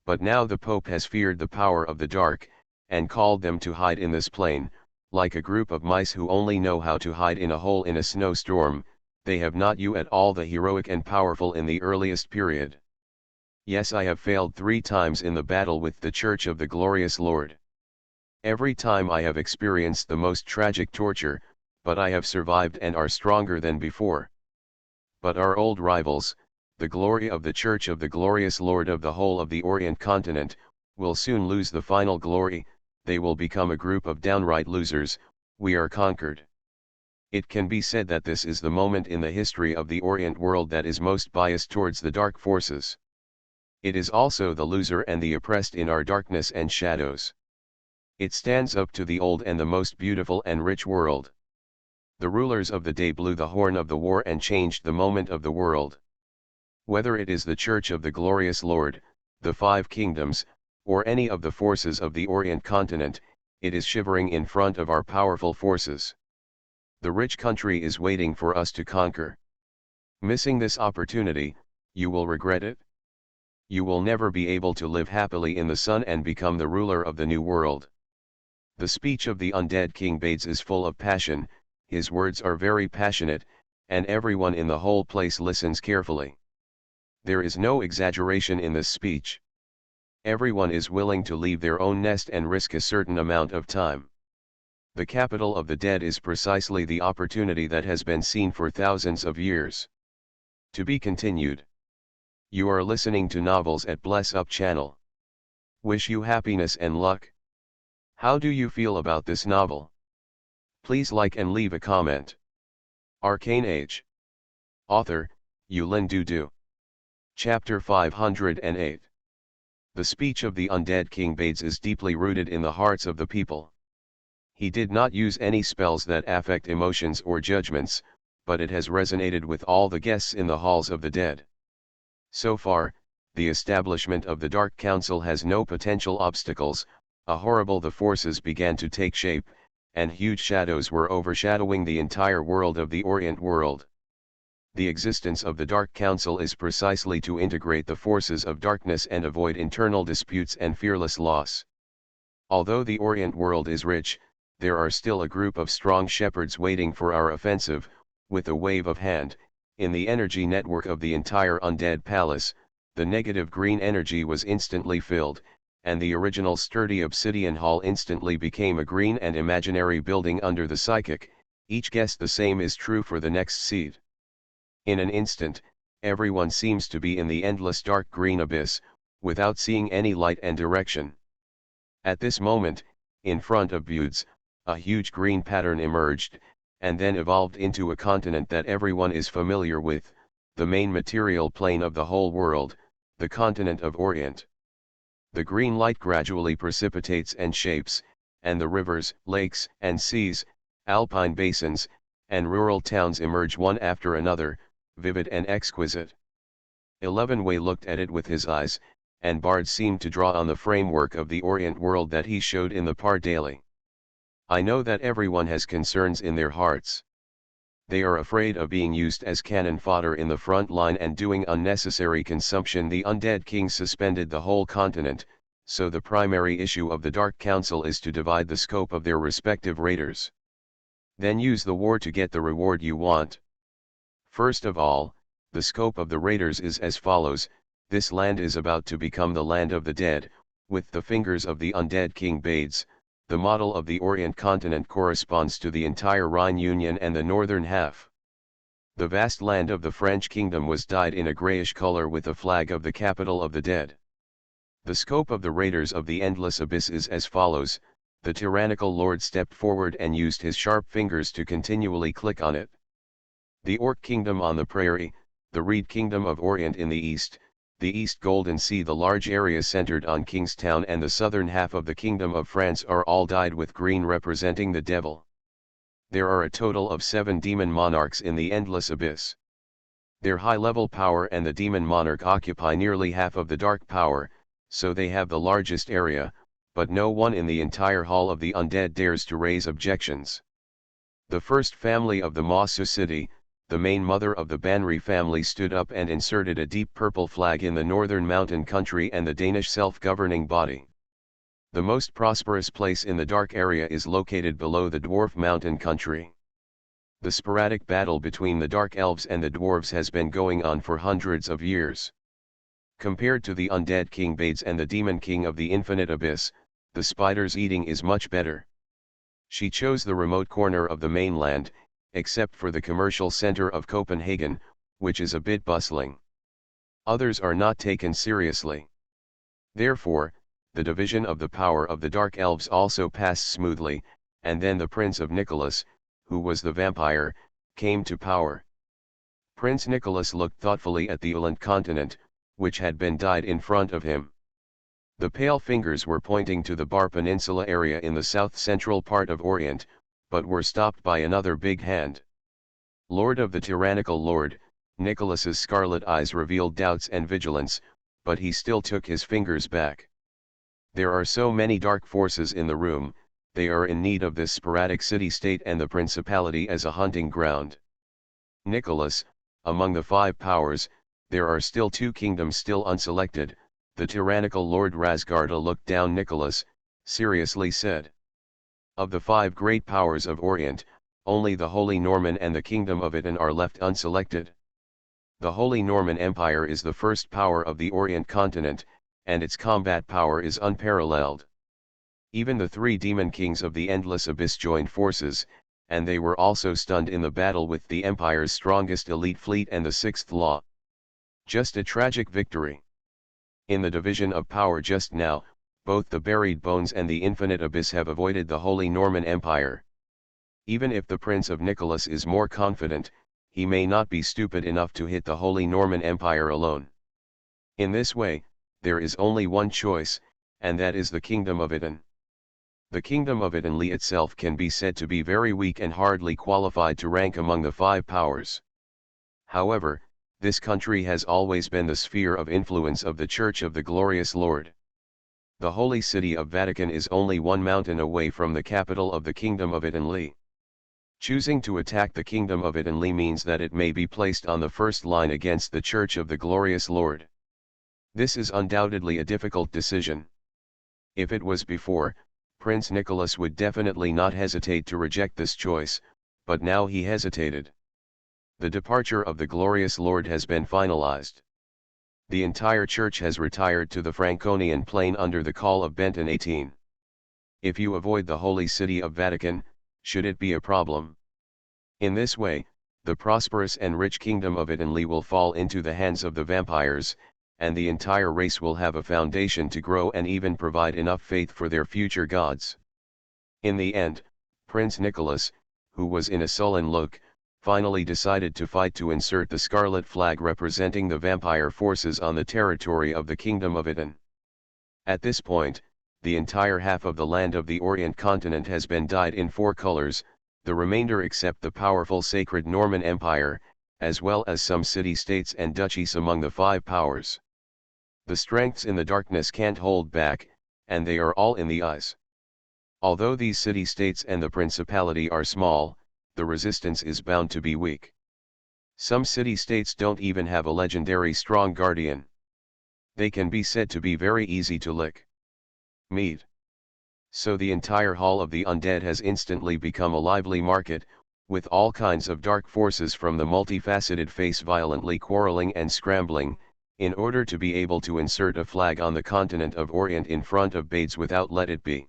But now the Pope has feared the power of the dark, and called them to hide in this plain, like a group of mice who only know how to hide in a hole in a snowstorm. They have not you at all the heroic and powerful in the earliest period. Yes, I have failed 3 times in the battle with the Church of the Glorious Lord. Every time I have experienced the most tragic torture, but I have survived and are stronger than before. But our old rivals, the glory of the Church of the Glorious Lord of the whole of the Orient continent, will soon lose the final glory. They will become a group of downright losers. We are conquered. It can be said that this is the moment in the history of the Orient world that is most biased towards the dark forces. It is also the loser and the oppressed in our darkness and shadows. It stands up to the old and the most beautiful and rich world. The rulers of the day blew the horn of the war and changed the moment of the world. Whether it is the Church of the Glorious Lord, the 5 kingdoms, or any of the forces of the Orient continent, it is shivering in front of our powerful forces. The rich country is waiting for us to conquer. Missing this opportunity, you will regret it. You will never be able to live happily in the sun and become the ruler of the new world. The speech of the undead King Bades is full of passion, his words are very passionate, and everyone in the whole place listens carefully. There is no exaggeration in this speech. Everyone is willing to leave their own nest and risk a certain amount of time. The capital of the dead is precisely the opportunity that has been seen for thousands of years. To be continued. You are listening to Novels at Bless Up channel. Wish you happiness and luck. How do you feel about this novel? Please like and leave a comment. Arcane Age. Author, Yulin Dudu. Chapter 508. The speech of the undead King Bades is deeply rooted in the hearts of the people. He did not use any spells that affect emotions or judgments, but it has resonated with all the guests in the halls of the dead. So far, the establishment of the Dark Council has no potential obstacles. The forces began to take shape, and huge shadows were overshadowing the entire world of the Orient world. The existence of the Dark Council is precisely to integrate the forces of darkness and avoid internal disputes and fearless loss. Although the Orient world is rich, there are still a group of strong shepherds waiting for our offensive. With a wave of hand, in the energy network of the entire undead palace, the negative green energy was instantly filled, and the original sturdy obsidian hall instantly became a green and imaginary building under the psychic. Each guessed the same is true for the next seed. In an instant, everyone seems to be in the endless dark green abyss, without seeing any light and direction. At this moment, in front of Budes, a huge green pattern emerged, and then evolved into a continent that everyone is familiar with, the main material plane of the whole world, the continent of Orient. The green light gradually precipitates and shapes, and the rivers, lakes, and seas, alpine basins, and rural towns emerge one after another, vivid and exquisite. 11 looked at it with his eyes, and Bard seemed to draw on the framework of the Orient world that he showed in the Par daily. I know that everyone has concerns in their hearts. They are afraid of being used as cannon fodder in the front line and doing unnecessary consumption. The undead king suspended the whole continent, so the primary issue of the Dark Council is to divide the scope of their respective raiders. Then use the war to get the reward you want. First of all, the scope of the raiders is as follows: this land is about to become the land of the dead, with the fingers of the undead King Bades. The model of the Orient continent corresponds to the entire Rhine Union and the northern half. The vast land of the French kingdom was dyed in a grayish color with a flag of the capital of the dead. The scope of the raiders of the endless abyss is as follows: the tyrannical lord stepped forward and used his sharp fingers to continually click on it. The Orc kingdom on the prairie, the Reed kingdom of Orient in the east, the East Golden Sea, the large area centered on Kingstown, and the southern half of the Kingdom of France are all dyed with green, representing the devil. There are a total of 7 demon monarchs in the endless abyss. Their high-level power and the demon monarch occupy nearly half of the dark power, so they have the largest area, but no one in the entire hall of the undead dares to raise objections. The first family of the Masu city, the main mother of the Banri family, stood up and inserted a deep purple flag in the northern mountain country and the Danish self-governing body. The most prosperous place in the dark area is located below the dwarf mountain country. The sporadic battle between the dark elves and the dwarves has been going on for hundreds of years. Compared to the undead king Bades and the demon king of the infinite abyss, the spider's eating is much better. She chose the remote corner of the mainland, except for the commercial center of Copenhagen, which is a bit bustling. Others are not taken seriously. Therefore, the division of the power of the dark elves also passed smoothly, and then the Prince of Nicholas, who was the vampire, came to power. Prince Nicholas looked thoughtfully at the Ulant continent, which had been dyed in front of him. The pale fingers were pointing to the Bar Peninsula area in the south-central part of Orient, but were stopped by another big hand. Lord of the tyrannical lord, Nicholas's scarlet eyes revealed doubts and vigilance, but he still took his fingers back. There are so many dark forces in the room, they are in need of this sporadic city-state and the principality as a hunting ground. Nicholas, among the five powers, there are still two kingdoms still unselected. The tyrannical Lord Rasgarda looked down Nicholas, seriously said. Of the five great powers of Orient, only the Holy Norman and the Kingdom of Itan are left unselected. The Holy Norman Empire is the first power of the Orient continent, and its combat power is unparalleled. Even the three demon kings of the Endless Abyss joined forces, and they were also stunned in the battle with the Empire's strongest elite fleet and the Sixth Law. Just a tragic victory. In the division of power just now, both the Buried Bones and the Infinite Abyss have avoided the Holy Norman Empire. Even if the Prince of Nicholas is more confident, he may not be stupid enough to hit the Holy Norman Empire alone. In this way, there is only one choice, and that is the Kingdom of Itan. The Kingdom of Itanli itself can be said to be very weak and hardly qualified to rank among the five powers. However, this country has always been the sphere of influence of the Church of the Glorious Lord. The holy city of Vatican is only one mountain away from the capital of the Kingdom of Itanli. Choosing to attack the Kingdom of Itanli means that it may be placed on the first line against the Church of the Glorious Lord. This is undoubtedly a difficult decision. If it was before, Prince Nicholas would definitely not hesitate to reject this choice, but now he hesitated. The departure of the Glorious Lord has been finalized. The entire church has retired to the Franconian plain under the call of Benton 18. If you avoid the holy city of Vatican, should it be a problem? In this way, the prosperous and rich Kingdom of Itanli will fall into the hands of the vampires, and the entire race will have a foundation to grow and even provide enough faith for their future gods. In the end, Prince Nicholas, who was in a sullen look, finally decided to fight to insert the scarlet flag representing the vampire forces on the territory of the Kingdom of Itan. At this point, the entire half of the land of the Orient continent has been dyed in four colors, the remainder except the powerful sacred Norman Empire, as well as some city-states and duchies among the five powers. The strengths in the darkness can't hold back, and they are all in the eyes. Although these city-states and the principality are small, the resistance is bound to be weak. Some city-states don't even have a legendary strong guardian. They can be said to be very easy to lick. Meet. So the entire hall of the undead has instantly become a lively market, with all kinds of dark forces from the multifaceted face violently quarreling and scrambling, in order to be able to insert a flag on the continent of Orient in front of Bades without let it be.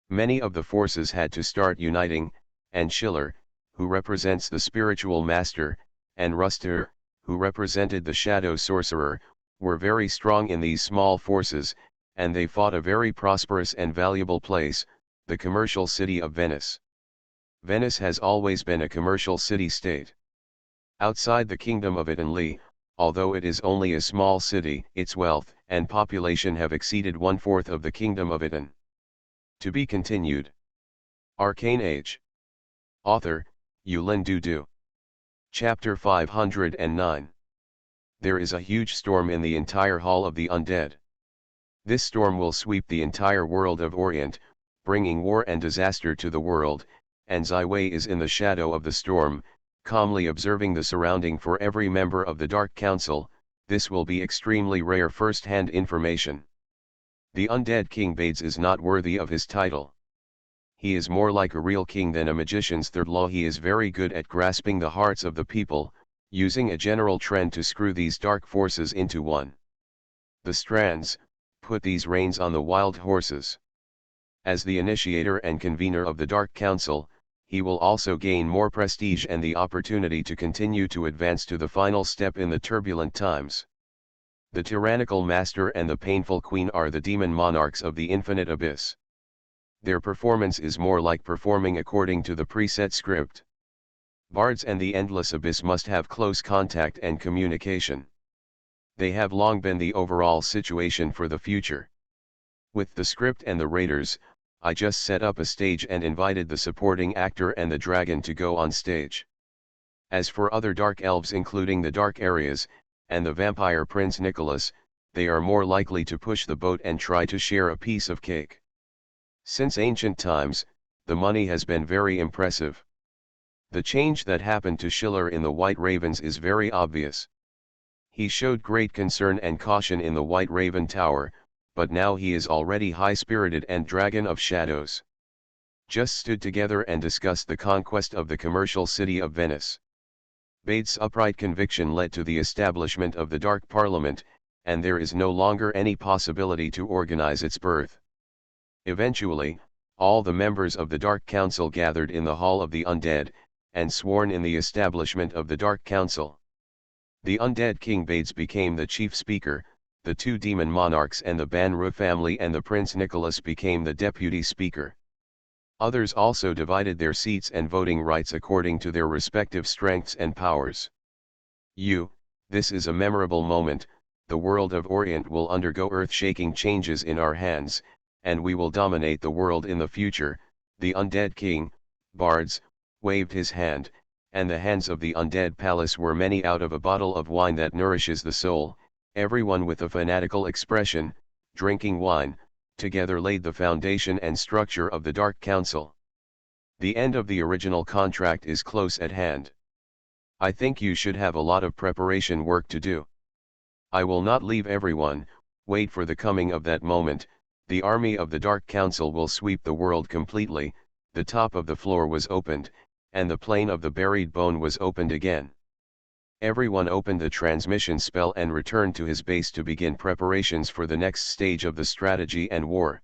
Many of the forces had to start uniting, and Schiller, who represents the spiritual master, and Ruster, who represented the shadow sorcerer, were very strong in these small forces, and they fought a very prosperous and valuable place, the commercial city of Venice. Venice has always been a commercial city-state. Outside the Kingdom of Itanli, although it is only a small city, its wealth and population have exceeded 1/4 of the Kingdom of Itan. To be continued. Arcane Age. Author, Yulin Dudu. Chapter 509. There is a huge storm in the entire Hall of the Undead. This storm will sweep the entire world of Orient, bringing war and disaster to the world, and Ziwei is in the shadow of the storm, calmly observing the surrounding. For every member of the Dark Council, this will be extremely rare first-hand information. The undead King Bades is not worthy of his title. He is more like a real king than a magician's third law. He is very good at grasping the hearts of the people, using a general trend to screw these dark forces into one. The strands, put these reins on the wild horses. As the initiator and convener of the Dark Council, he will also gain more prestige and the opportunity to continue to advance to the final step in the turbulent times. The tyrannical master and the painful queen are the demon monarchs of the infinite abyss. Their performance is more like performing according to the preset script. Bards and the endless abyss must have close contact and communication. They have long been the overall situation for the future. With the script and the raiders, I just set up a stage and invited the supporting actor and the dragon to go on stage. As for other dark elves including the dark areas, and the vampire prince Nicholas, they are more likely to push the boat and try to share a piece of cake. Since ancient times, the money has been very impressive. The change that happened to Schiller in the White Ravens is very obvious. He showed great concern and caution in the White Raven Tower, but now he is already high-spirited and dragon of shadows. Just stood together and discussed the conquest of the commercial city of Venice. Bates' upright conviction led to the establishment of the Dark Parliament, and there is no longer any possibility to organize its birth. Eventually, all the members of the Dark Council gathered in the Hall of the Undead, and sworn in the establishment of the Dark Council. The undead King Bades became the chief speaker, the two demon monarchs and the Banru family and the Prince Nicholas became the deputy speaker. Others also divided their seats and voting rights according to their respective strengths and powers. This is a memorable moment. The world of Orient will undergo earth-shaking changes in our hands, and we will dominate the world in the future. The undead king, Bards, waved his hand, and the hands of the undead palace were many out of a bottle of wine that nourishes the soul. Everyone with a fanatical expression, drinking wine, together laid the foundation and structure of the Dark Council. The end of the original contract is close at hand. I think you should have a lot of preparation work to do. I will not leave everyone, wait for the coming of that moment. The army of the Dark Council will sweep the world completely. The top of the floor was opened, and the plane of the buried bone was opened again. Everyone opened the transmission spell and returned to his base to begin preparations for the next stage of the strategy and war.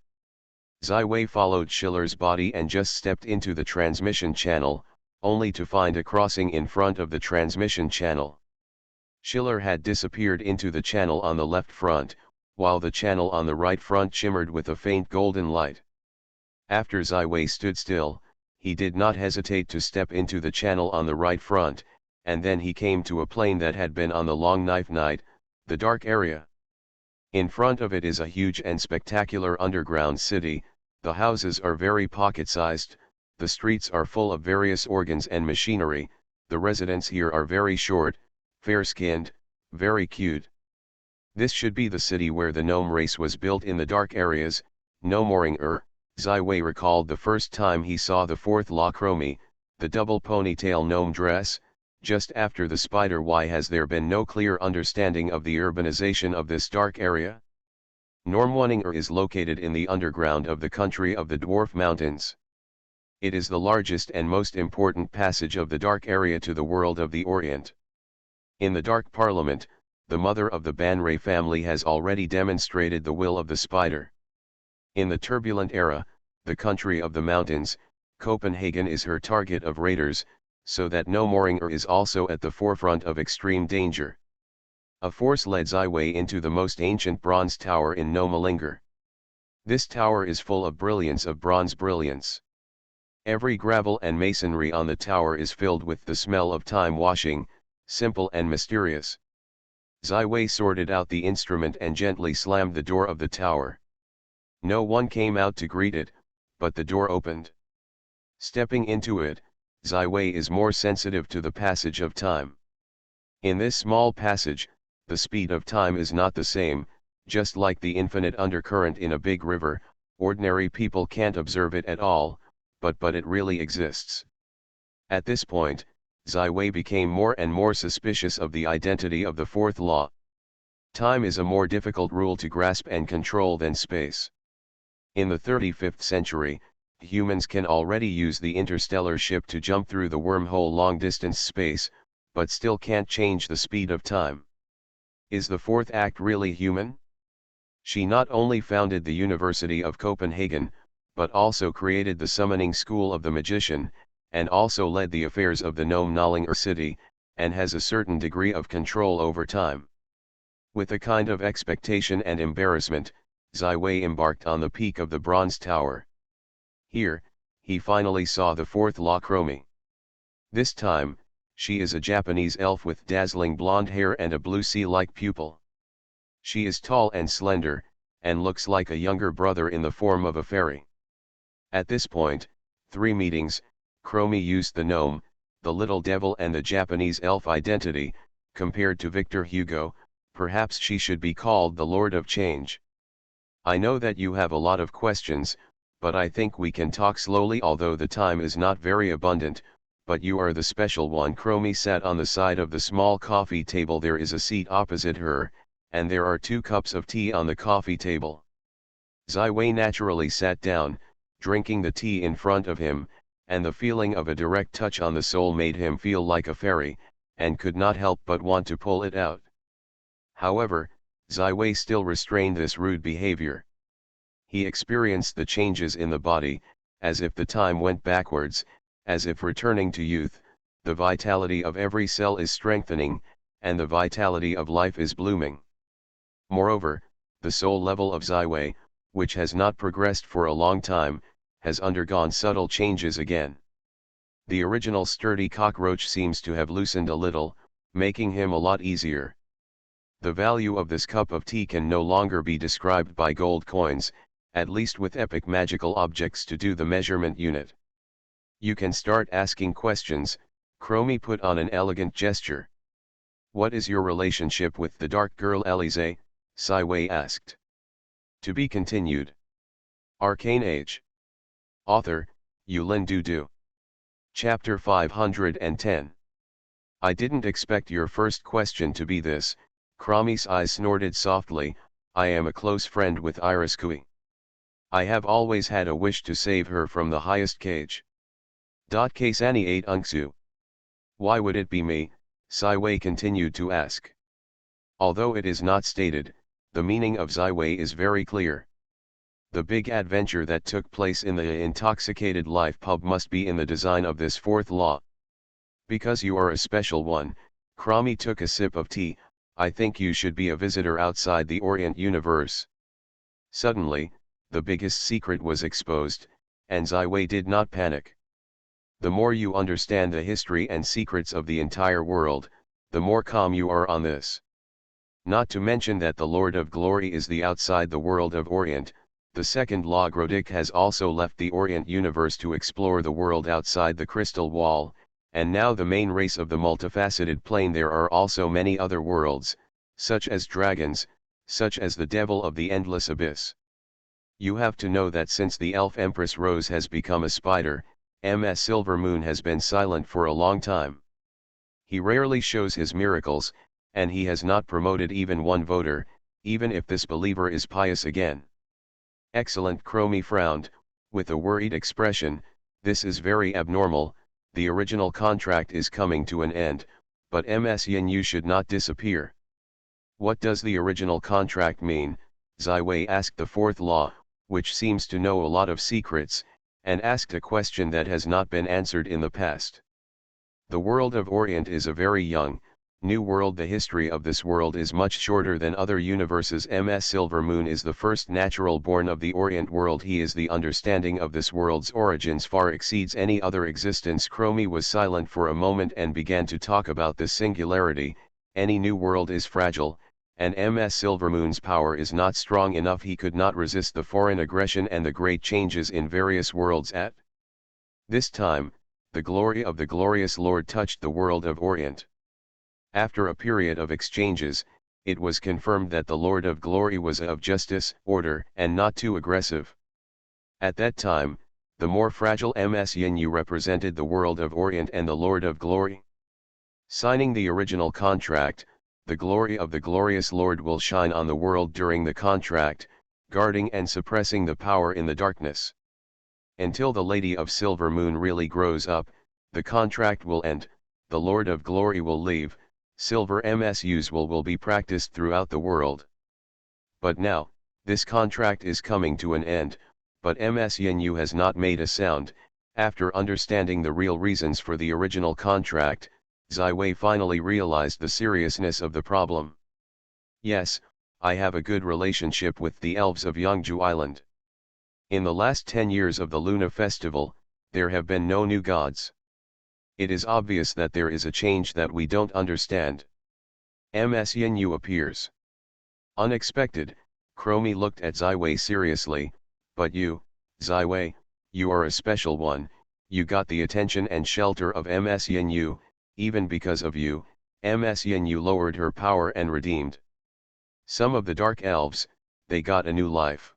Ziwei followed Schiller's body and just stepped into the transmission channel, only to find a crossing in front of the transmission channel. Schiller had disappeared into the channel on the left front, while the channel on the right front shimmered with a faint golden light. After Ziwei stood still, he did not hesitate to step into the channel on the right front, and then he came to a plane that had been on the Long Knife Night, the dark area. In front of it is a huge and spectacular underground city. The houses are very pocket-sized, the streets are full of various organs and machinery. The residents here are very short, fair-skinned, very cute. This should be the city where the gnome race was built in the dark areas. No mooring. Ziwei recalled the first time he saw the fourth La Chromie, the double ponytail gnome dress. Just after the spider. Why has there been no clear understanding of the urbanization of this dark area? Normwanninger is located in the underground of the country of the Dwarf Mountains. It is the largest and most important passage of the dark area to the world of the Orient. In the Dark Parliament, the mother of the Banray family has already demonstrated the will of the spider. In the turbulent era, the country of the mountains, Copenhagen is her target of raiders, so that Normwanninger is also at the forefront of extreme danger. A force led Ziwei into the most ancient bronze tower in Normwanninger. This tower is full of brilliance, of bronze brilliance. Every gravel and masonry on the tower is filled with the smell of time washing, simple and mysterious. Ziwei sorted out the instrument and gently slammed the door of the tower. No one came out to greet it, but the door opened. Stepping into it, Ziwei is more sensitive to the passage of time. In this small passage, the speed of time is not the same, just like the infinite undercurrent in a big river. Ordinary people can't observe it at all, but it really exists. At this point, Ziwei became more and more suspicious of the identity of the fourth law. Time is a more difficult rule to grasp and control than space. In the 35th century, humans can already use the interstellar ship to jump through the wormhole long-distance space, but still can't change the speed of time. Is the fourth act really human? She not only founded the University of Copenhagen, but also created the summoning school of the magician, and also led the affairs of the Nome Nalinger city, and has a certain degree of control over time. With a kind of expectation and embarrassment, Ziwei embarked on the peak of the bronze tower. Here, he finally saw the fourth law Chromie. This time, she is a Japanese elf with dazzling blonde hair and a blue sea-like pupil. She is tall and slender, and looks like a younger brother in the form of a fairy. At this point, 3 meetings, Chromie used the gnome, the little devil and the Japanese elf identity. Compared to Victor Hugo, perhaps she should be called the Lord of Change. I know that you have a lot of questions, but I think we can talk slowly although the time is not very abundant, but you are the special one. Chromie sat on the side of the small coffee table. There is a seat opposite her, and there are 2 cups of tea on the coffee table. Ziwei naturally sat down, drinking the tea in front of him, and the feeling of a direct touch on the soul made him feel like a fairy, and could not help but want to pull it out. However, Ziwei still restrained this rude behavior. He experienced the changes in the body, as if the time went backwards, as if returning to youth. The vitality of every cell is strengthening, and the vitality of life is blooming. Moreover, the soul level of Ziwei, which has not progressed for a long time, has undergone subtle changes again. The original sturdy cockroach seems to have loosened a little, making him a lot easier. The value of this cup of tea can no longer be described by gold coins, at least with epic magical objects to do the measurement unit. You can start asking questions. Chromie put on an elegant gesture. What is your relationship with the dark girl Elise? Ziwei asked. To be continued. Arcane Age. Author, Yulin Dudu. Chapter 510. I didn't expect your first question to be this. Chromie's eyes snorted softly. I am a close friend with Iris Kui. I have always had a wish to save her from the highest cage. Kasani 8 Unksu. Why would it be me? Ziwei continued to ask. Although it is not stated, the meaning of Ziwei is very clear. The big adventure that took place in the Intoxicated Life pub must be in the design of this fourth law. Because you are a special one, Chromie took a sip of tea. I think you should be a visitor outside the Orient universe. Suddenly, the biggest secret was exposed, and Ziwei did not panic. The more you understand the history and secrets of the entire world, the more calm you are on this. Not to mention that the Lord of Glory is the outside the world of Orient. The second law Grodic has also left the Orient universe to explore the world outside the crystal wall, and now the main race of the multifaceted plane. There are also many other worlds, such as dragons, such as the devil of the endless abyss. You have to know that since the elf Empress Rose has become a spider, Ms. Silvermoon has been silent for a long time. He rarely shows his miracles, and he has not promoted even one voter, even if this believer is pious again. Excellent. Chromie frowned, with a worried expression. This is very abnormal. The original contract is coming to an end, but Ms. Yin, you should not disappear. What does the original contract mean? Ziwei asked the fourth law, which seems to know a lot of secrets, and asked a question that has not been answered in the past. The world of Orient is a very young, new world. The history of this world is much shorter than other universes. Ms. Silvermoon is the first natural born of the Orient world. He is the understanding of this world's origins far exceeds any other existence. Chromie was silent for a moment and began to talk about the singularity. Any new world is fragile, and Ms. Silvermoon's power is not strong enough. He could not resist the foreign aggression and the great changes in various worlds at this time. the glory of the glorious Lord touched the world of Orient. After a period of exchanges, it was confirmed that the Lord of Glory was of justice, order, and not too aggressive. At that time, the more fragile MSYNU represented the world of Orient and the Lord of Glory. Signing the original contract, the glory of the glorious Lord will shine on the world during the contract, guarding and suppressing the power in the darkness. Until the Lady of Silver Moon really grows up, the contract will end, the Lord of Glory will leave, silver MSUs will be practiced throughout the world. But now, this contract is coming to an end, but MSYNU has not made a sound. After understanding the real reasons for the original contract, Ziwei finally realized the seriousness of the problem. Yes, I have a good relationship with the elves of Yangju Island. In the last 10 years of the Luna Festival, there have been no new gods. It is obvious that there is a change that we don't understand. MSYNU appears. Unexpected, Chromie looked at Ziwei seriously, but you, Ziwei, you are a special one, you got the attention and shelter of MSYNU, even because of you, MSYNU lowered her power and redeemed. Some of the dark elves, they got a new life.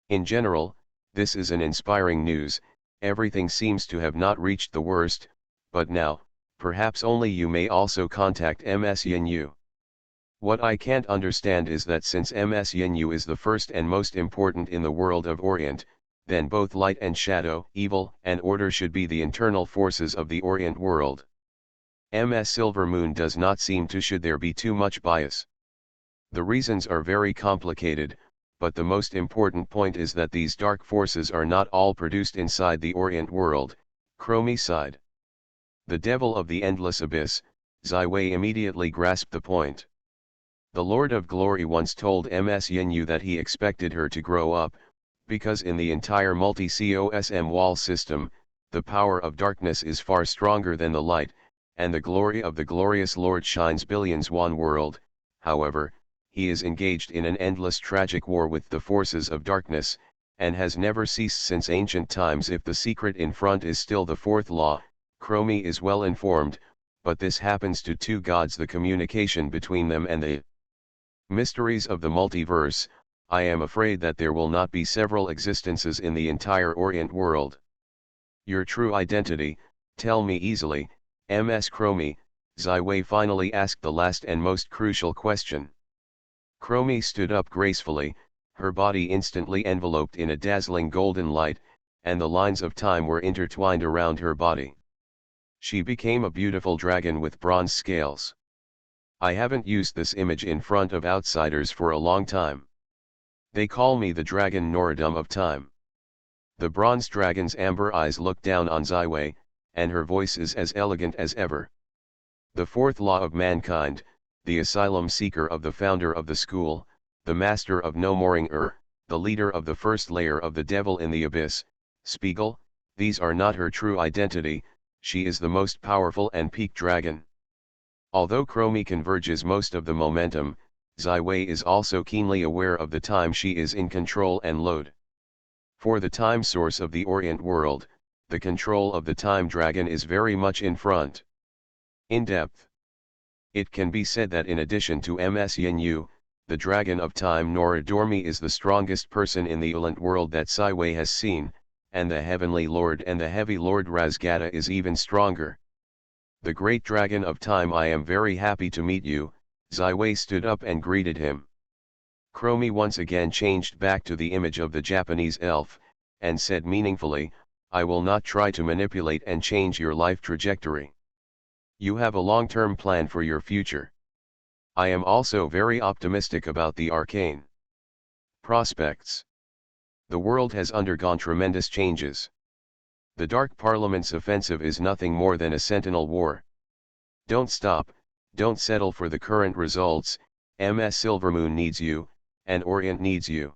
In general, this is an inspiring news. Everything seems to have not reached the worst, but now, perhaps only you may also contact MSYNU. What I can't understand is that since MSYNU is the first and most important in the world of Orient, then both light and shadow, evil and order should be the internal forces of the Orient world. MS Silver Moon does not seem to should there be too much bias. The reasons are very complicated, but the most important point is that these dark forces are not all produced inside the Orient world, Chromie sighed. The devil of the endless abyss, Ziwei immediately grasped the point. The Lord of Glory once told MSYNU that he expected her to grow up, because in the entire multi-COSM wall system, the power of darkness is far stronger than the light, and the glory of the glorious Lord shines billions one world. However, he is engaged in an endless tragic war with the forces of darkness, and has never ceased since ancient times. If the secret in front is still the fourth law, Chromie is well informed, but this happens to two gods, the communication between them and the mysteries of the multiverse. I am afraid that there will not be several existences in the entire Orient world. Your true identity, tell me easily, MS Chromie, Ziwei finally asked the last and most crucial question. Chromie stood up gracefully, her body instantly enveloped in a dazzling golden light, and the lines of time were intertwined around her body. She became a beautiful dragon with bronze scales. I haven't used this image in front of outsiders for a long time. They call me the dragon Norodum of time. The bronze dragon's amber eyes look down on Ziwei, and her voice is as elegant as ever. The fourth law of mankind, the asylum seeker of the founder of the school, the master of no mooring the leader of the first layer of the devil in the abyss, Spiegel, these are not her true identity. She is the most powerful and peak dragon. Although Chromie converges most of the momentum, Ziwei is also keenly aware of the time she is in control and load. For the time source of the Orient world, the control of the time dragon is very much in front. In depth. It can be said that in addition to MSYNU, the dragon of time Norodormi is the strongest person in the Orient world that Ziwei has seen, and the heavenly lord and the heavy lord Razgada is even stronger. The great dragon of time, I am very happy to meet you. Ziwei stood up and greeted him. Chromie once again changed back to the image of the Japanese elf, and said meaningfully, I will not try to manipulate and change your life trajectory. You have a long-term plan for your future. I am also very optimistic about the arcane prospects. The world has undergone tremendous changes. The Dark Parliament's offensive is nothing more than a sentinel war. Don't stop, don't settle for the current results. MS Silvermoon needs you, and Orient needs you.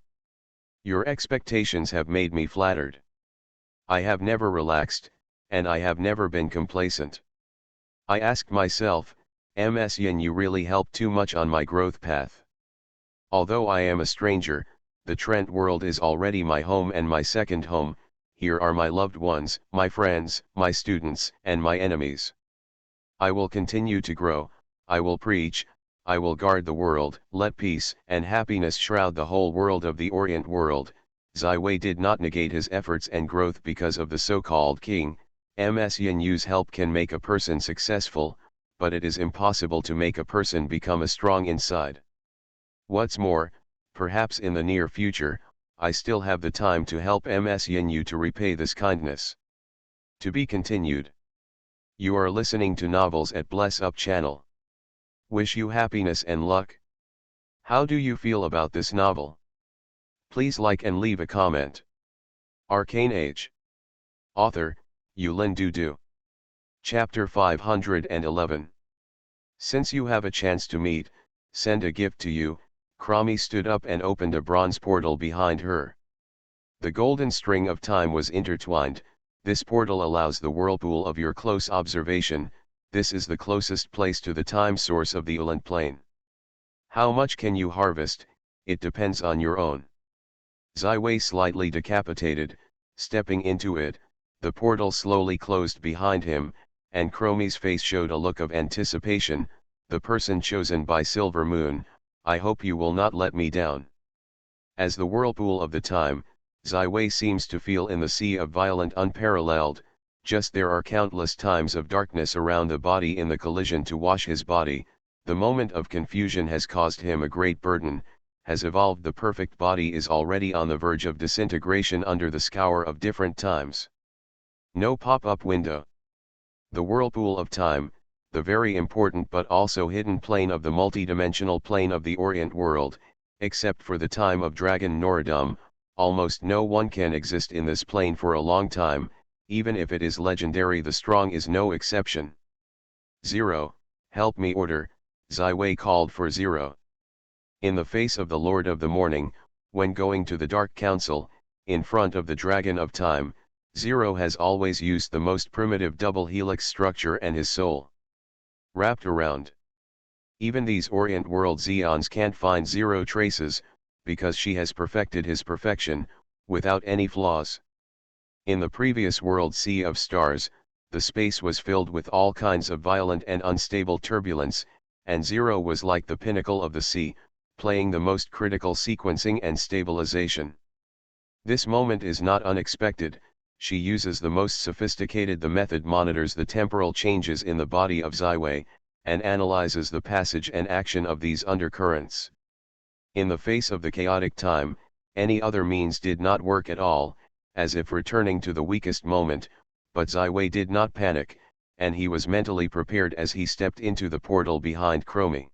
Your expectations have made me flattered. I have never relaxed, and I have never been complacent. I ask myself, MSYNU really helped too much on my growth path. Although I am a stranger, the Trent world is already my home and my second home. here are my loved ones, my friends, my students, and my enemies. I will continue to grow, I will preach, I will guard the world, let peace and happiness shroud the whole world of the Orient world. Zai Wei did not negate his efforts and growth because of the so-called king. Ms. Yin Yu's help can make a person successful, but it is impossible to make a person become a strong inside. What's more, perhaps in the near future, I still have the time to help Ms. Yin Yu to repay this kindness. To be continued. You are listening to Novels at Bless Up channel. Wish you happiness and luck. How do you feel about this novel? Please like and leave a comment. Arcane Age. Author, Yulin Dudu. Chapter 511. Since you have a chance to meet, send a gift to you. Cromie stood up and opened a bronze portal behind her. The golden string of time was intertwined. This portal allows the whirlpool of your close observation. This is the closest place to the time source of the Ulant plane. How much can you harvest? It depends on your own. Zai Wei slightly decapitated, stepping into it, the portal slowly closed behind him, and Cromie's face showed a look of anticipation. The person chosen by Silver Moon, I hope you will not let me down. As the whirlpool of the time, Zai Wei seems to feel in the sea of violent unparalleled, just there are countless times of darkness around the body in the collision to wash his body. The moment of confusion has caused him a great burden, has evolved the perfect body is already on the verge of disintegration under the scour of different times. No pop-up window. The whirlpool of time, the very important but also hidden plane of the multidimensional plane of the Orient world, except for the time of Dragon Norodom, almost no one can exist in this plane for a long time, even if it is legendary. The strong is no exception. Zero, help me order, Zai Wei called for Zero. In the face of the Lord of the Morning, when going to the Dark Council, in front of the Dragon of Time, Zero has always used the most primitive double helix structure and his soul wrapped around. Even these Orient world Zeons can't find Zero traces, because she has perfected his perfection, without any flaws. In the previous world Sea of Stars, the space was filled with all kinds of violent and unstable turbulence, and Zero was like the pinnacle of the sea, playing the most critical sequencing and stabilization. This moment is not unexpected. She uses the most sophisticated. The method monitors the temporal changes in the body of Zai Wei, and analyzes the passage and action of these undercurrents. In the face of the chaotic time, any other means did not work at all, as if returning to the weakest moment, but Zai Wei did not panic, and he was mentally prepared as he stepped into the portal behind Cromie.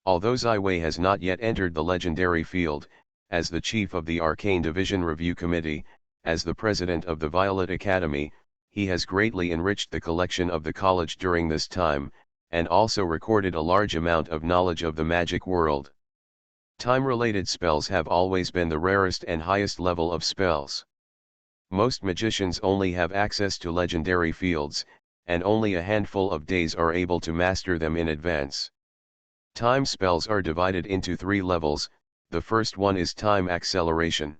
Although Zai Wei has not yet entered the legendary field, as the chief of the Arcane Division Review Committee, as the president of the Violet Academy, he has greatly enriched the collection of the college during this time, and also recorded a large amount of knowledge of the magic world. Time-related spells have always been the rarest and highest level of spells. Most magicians only have access to legendary fields, and only a handful of days are able to master them in advance. Time spells are divided into 3 levels. The first one is time acceleration.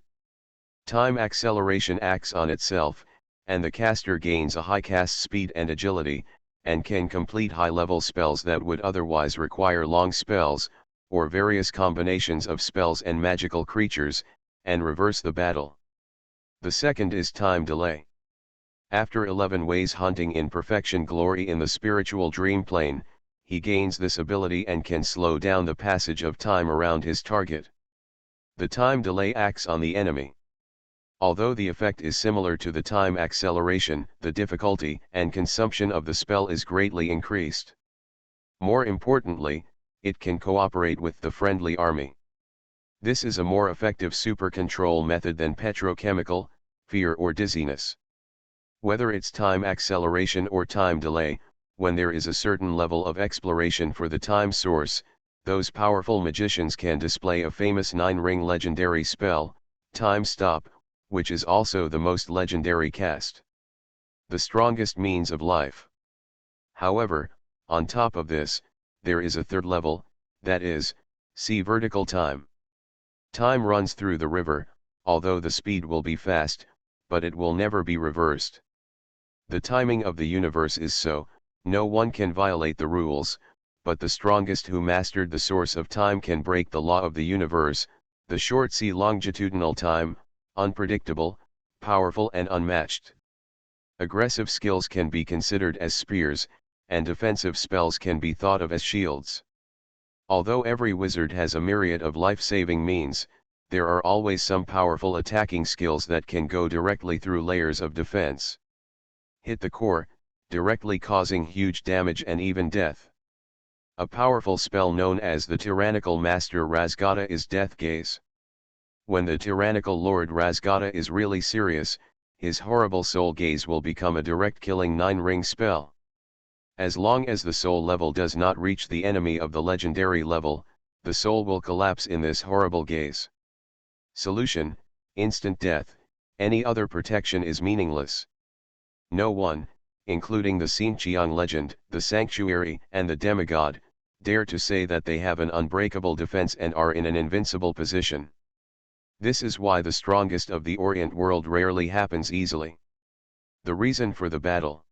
Time acceleration acts on itself, and the caster gains a high cast speed and agility, and can complete high-level spells that would otherwise require long spells, or various combinations of spells and magical creatures, and reverse the battle. The second is time delay. After 11 ways hunting in perfection glory in the spiritual dream plane, he gains this ability and can slow down the passage of time around his target. The time delay acts on the enemy. Although the effect is similar to the time acceleration, the difficulty and consumption of the spell is greatly increased. More importantly, it can cooperate with the friendly army. This is a more effective super control method than petrochemical, fear or dizziness. Whether it's time acceleration or time delay, when there is a certain level of exploration for the time source, those powerful magicians can display a famous 9-ring legendary spell, Time Stop, which is also the most legendary cast. The strongest means of life. However, on top of this, there is a third level, that is, see vertical time. Time runs through the river, although the speed will be fast, but it will never be reversed. The timing of the universe is so, no one can violate the rules, but the strongest who mastered the source of time can break the law of the universe, the short sea longitudinal time, unpredictable, powerful and unmatched. Aggressive skills can be considered as spears, and defensive spells can be thought of as shields. Although every wizard has a myriad of life-saving means, there are always some powerful attacking skills that can go directly through layers of defense. Hit the core, directly causing huge damage and even death. A powerful spell known as the Tyrannical Master Razgada is Death Gaze. When the tyrannical Lord Razgada is really serious, his horrible soul gaze will become a direct killing 9-ring spell. As long as the soul level does not reach the enemy of the legendary level, the soul will collapse in this horrible gaze. Solution: instant death. Any other protection is meaningless. No one, including the Xinqiang legend, the sanctuary, and the demigod, dare to say that they have an unbreakable defense and are in an invincible position. This is why the strongest of the Orient world rarely happens easily. The reason for the battle.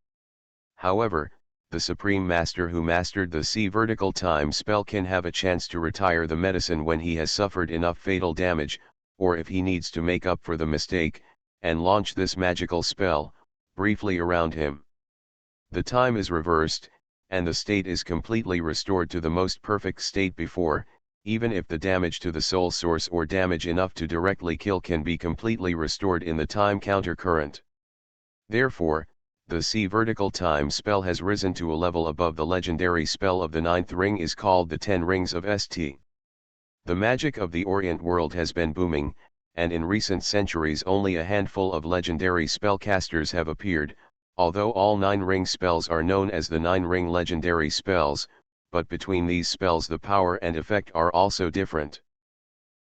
However, the Supreme Master who mastered the sea vertical time spell can have a chance to retire the medicine when he has suffered enough fatal damage, or if he needs to make up for the mistake, and launch this magical spell, briefly around him. The time is reversed, and the state is completely restored to the most perfect state before, even if the damage to the soul source or damage enough to directly kill can be completely restored in the time counter current. Therefore, the sea vertical time spell has risen to a level above the legendary spell of the 9th ring is called the 10 rings of St. The magic of the Orient world has been booming, and in recent centuries only a handful of legendary spellcasters have appeared, although all 9-ring spells are known as the 9-ring legendary spells, but between these spells the power and effect are also different.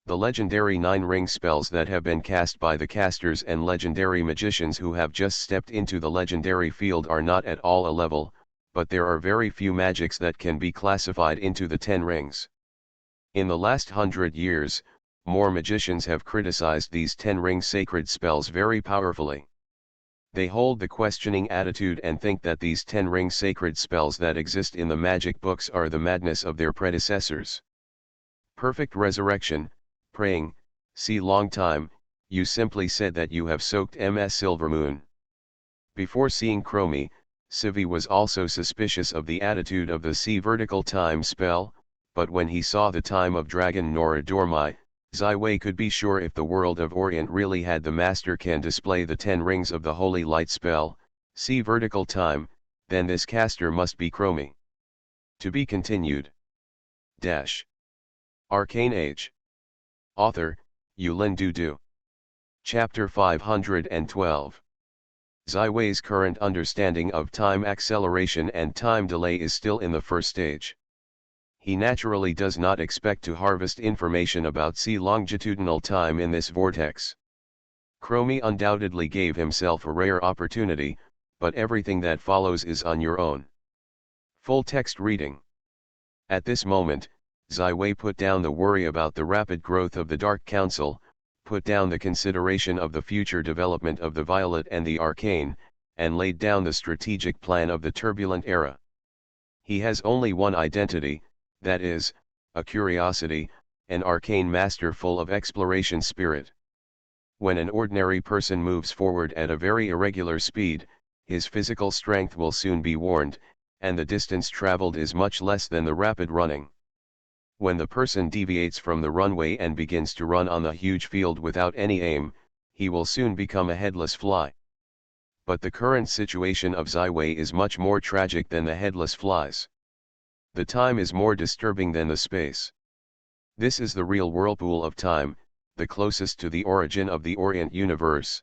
The legendary 9-ring spells that have been cast by the casters and legendary magicians who have just stepped into the legendary field are not at all a level, but there are very few magics that can be classified into the 10 rings. In the last 100 years, more magicians have criticized these 10-ring sacred spells very powerfully. They hold the questioning attitude and think that these 10-ring sacred spells that exist in the magic books are the madness of their predecessors. Perfect resurrection, praying, see long time, you simply said that you have soaked Ms. Silvermoon. Before seeing Chromie, Civi was also suspicious of the attitude of the sea vertical time spell, but when he saw the time of Dragon Nora Dormai, Ziwei could be sure if the world of Orient really had the master can display the 10 rings of the holy light spell, sea vertical time, then this caster must be Chromie. To be continued. Arcane Age. Author, Yulin Dudu. Chapter 512. Ziwei's current understanding of time acceleration and time delay is still in the first stage. He naturally does not expect to harvest information about sea longitudinal time in this vortex. Chromie undoubtedly gave himself a rare opportunity, but everything that follows is on your own. Full text reading. At this moment, Ziwei put down the worry about the rapid growth of the Dark Council, put down the consideration of the future development of the Violet and the Arcane, and laid down the strategic plan of the turbulent era. He has only one identity, that is, a curiosity, an arcane master full of exploration spirit. When an ordinary person moves forward at a very irregular speed, his physical strength will soon be worn, and the distance traveled is much less than the rapid running. When the person deviates from the runway and begins to run on the huge field without any aim, he will soon become a headless fly. But the current situation of Ziwei is much more tragic than the headless flies. The time is more disturbing than the space. This is the real whirlpool of time, the closest to the origin of the Orient universe.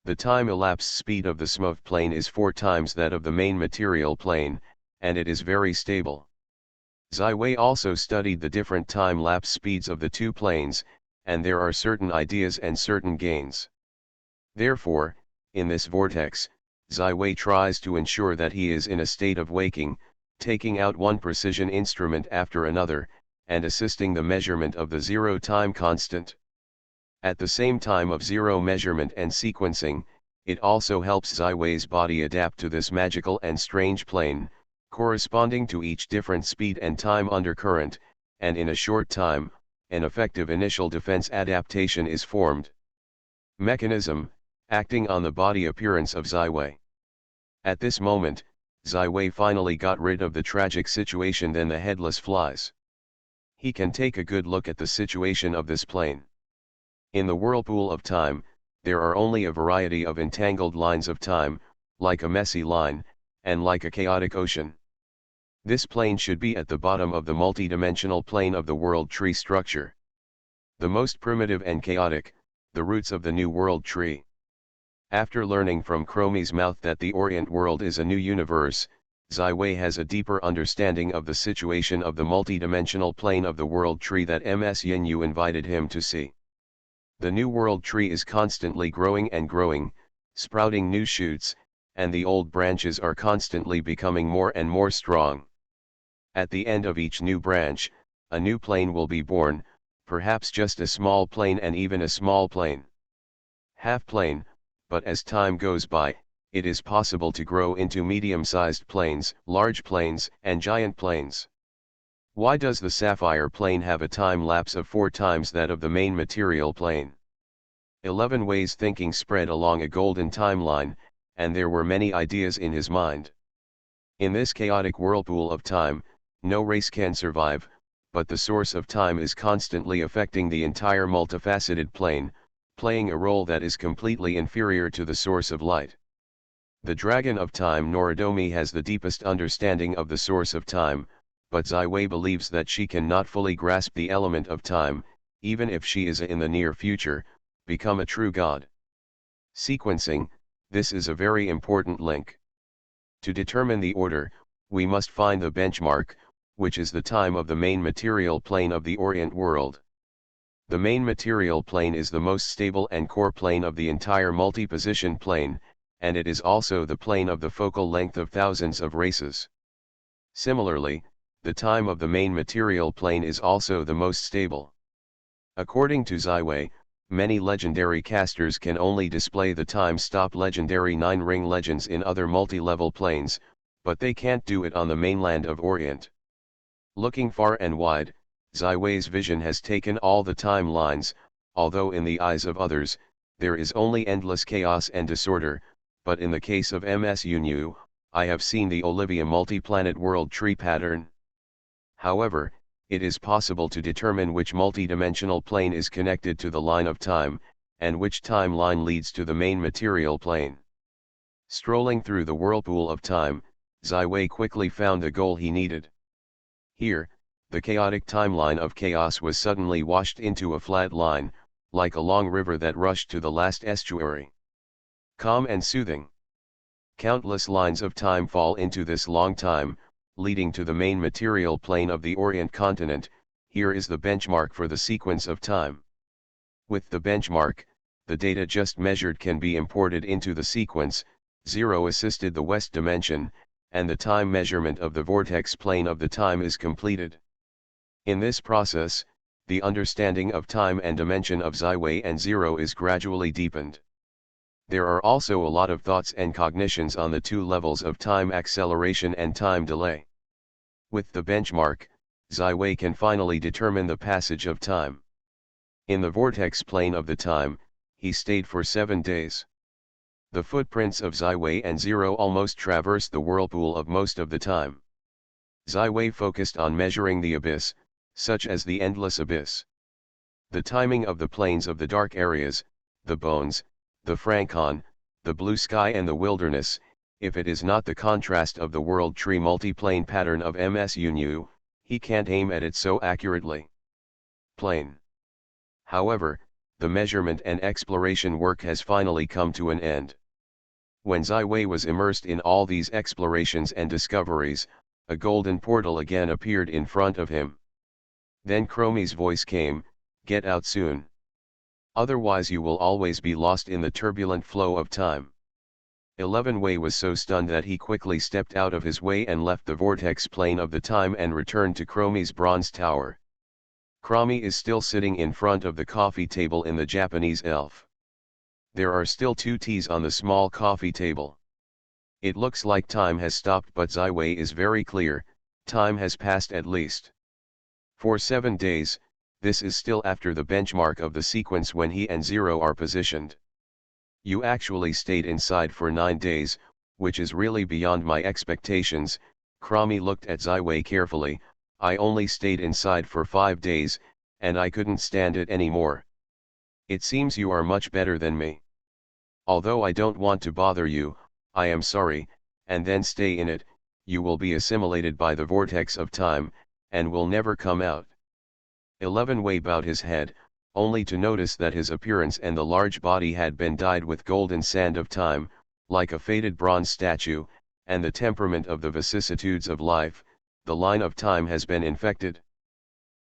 The time elapse speed of the smooth plane is 4 times that of the main material plane, and it is very stable. Ziwei also studied the different time-lapse speeds of the two planes, and there are certain ideas and certain gains. Therefore, in this vortex, Ziwei tries to ensure that he is in a state of waking, taking out one precision instrument after another, and assisting the measurement of the zero time constant. At the same time of zero measurement and sequencing, It also helps Ziwei's body adapt to this magical and strange plane, corresponding to each different speed and time under current, and in a short time, an effective initial defense adaptation is formed. Mechanism, acting on the body appearance of Ziwei. At this moment, Ziwei finally got rid of the tragic situation than the headless flies. He can take a good look at the situation of this plane. In the whirlpool of time, there are only a variety of entangled lines of time, like a messy line, and like a chaotic ocean. This plane should be at the bottom of the multidimensional plane of the world tree structure. The most primitive and chaotic, the roots of the new world tree. After learning from Chromie's mouth that the Orient world is a new universe, Ziwei has a deeper understanding of the situation of the multidimensional plane of the world tree that Ms Yinyu invited him to see. The new world tree is constantly growing and growing, sprouting new shoots, and the old branches are constantly becoming more and more strong. At the end of each new branch, a new plane will be born, perhaps just a small plane and even a small plane. Half plane, but as time goes by, it is possible to grow into medium-sized planes, large planes, and giant planes. Why does the sapphire plane have a time lapse of 4 times that of the main material plane? 11 ways thinking spread along a golden timeline, and there were many ideas in his mind. In this chaotic whirlpool of time, no race can survive, but the source of time is constantly affecting the entire multifaceted plane, playing a role that is completely inferior to the source of light. The Dragon of Time Noridomi has the deepest understanding of the source of time, but Ziwei believes that she cannot fully grasp the element of time, even if she is in the near future, become a true god. Sequencing, this is a very important link. To determine the order, we must find the benchmark, which is the time of the main material plane of the Orient world. The main material plane is the most stable and core plane of the entire multi-position plane, and it is also the plane of the focal length of thousands of races. Similarly, the time of the main material plane is also the most stable. According to Ziwei, many legendary casters can only display the time-stop legendary 9-ring legends in other multi-level planes, but they can't do it on the mainland of Orient. Looking far and wide, Ziwei's vision has taken all the timelines, although in the eyes of others, there is only endless chaos and disorder, but in the case of Ms Yunyu, I have seen the Olivia multi-planet world tree pattern. However, it is possible to determine which multidimensional plane is connected to the line of time, and which timeline leads to the main material plane. Strolling through the whirlpool of time, Ziwei quickly found the goal he needed. Here, the chaotic timeline of chaos was suddenly washed into a flat line, like a long river that rushed to the last estuary. Calm and soothing. Countless lines of time fall into this long time, leading to the main material plane of the Orient continent. Here is the benchmark for the sequence of time. With the benchmark, the data just measured can be imported into the sequence. 0 assisted the west dimension, and the time measurement of the vortex plane of the time is completed. In this process, the understanding of time and dimension of Ziwei and 0 is gradually deepened. There are also a lot of thoughts and cognitions on the 2 levels of time acceleration and time delay. With the benchmark, Ziwei can finally determine the passage of time. In the vortex plane of the time, he stayed for 7 days. The footprints of Ziwei and 0 almost traversed the whirlpool of most of the time. Ziwei focused on measuring the abyss, such as the endless abyss. The timing of the planes of the dark areas, the bones, the Francon, the blue sky and the wilderness, if it is not the contrast of the world tree multiplane pattern of Ms Yunyu, he can't aim at it so accurately. Plane. However, the measurement and exploration work has finally come to an end. When Ziwei was immersed in all these explorations and discoveries, a golden portal again appeared in front of him. Then Chromie's voice came, "Get out soon. Otherwise you will always be lost in the turbulent flow of time." 11 Wei was so stunned that he quickly stepped out of his way and left the vortex plane of the time and returned to Chromie's bronze tower. Chromie is still sitting in front of the coffee table in the Japanese elf. There are still 2 teas on the small coffee table. It looks like time has stopped, but Ziwei is very clear, time has passed at least. For 7 days, this is still after the benchmark of the sequence when he and Zero are positioned. You actually stayed inside for 9 days, which is really beyond my expectations. Cromie looked at Ziwei carefully. I only stayed inside for 5 days, and I couldn't stand it anymore. It seems you are much better than me. Although I don't want to bother you, I am sorry, and then stay in it, you will be assimilated by the vortex of time, and will never come out. 11 Wei bowed his head, only to notice that his appearance and the large body had been dyed with golden sand of time, like a faded bronze statue, and the temperament of the vicissitudes of life, the line of time has been infected.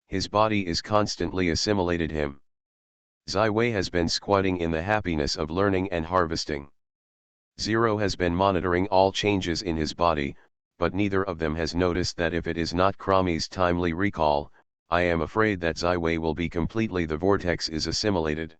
His body is constantly assimilated him. Ziwei has been squatting in the happiness of learning and harvesting. Zero has been monitoring all changes in his body, but neither of them has noticed that if it is not Cromie's timely recall, I am afraid that Ziwei will be completely the vortex is assimilated.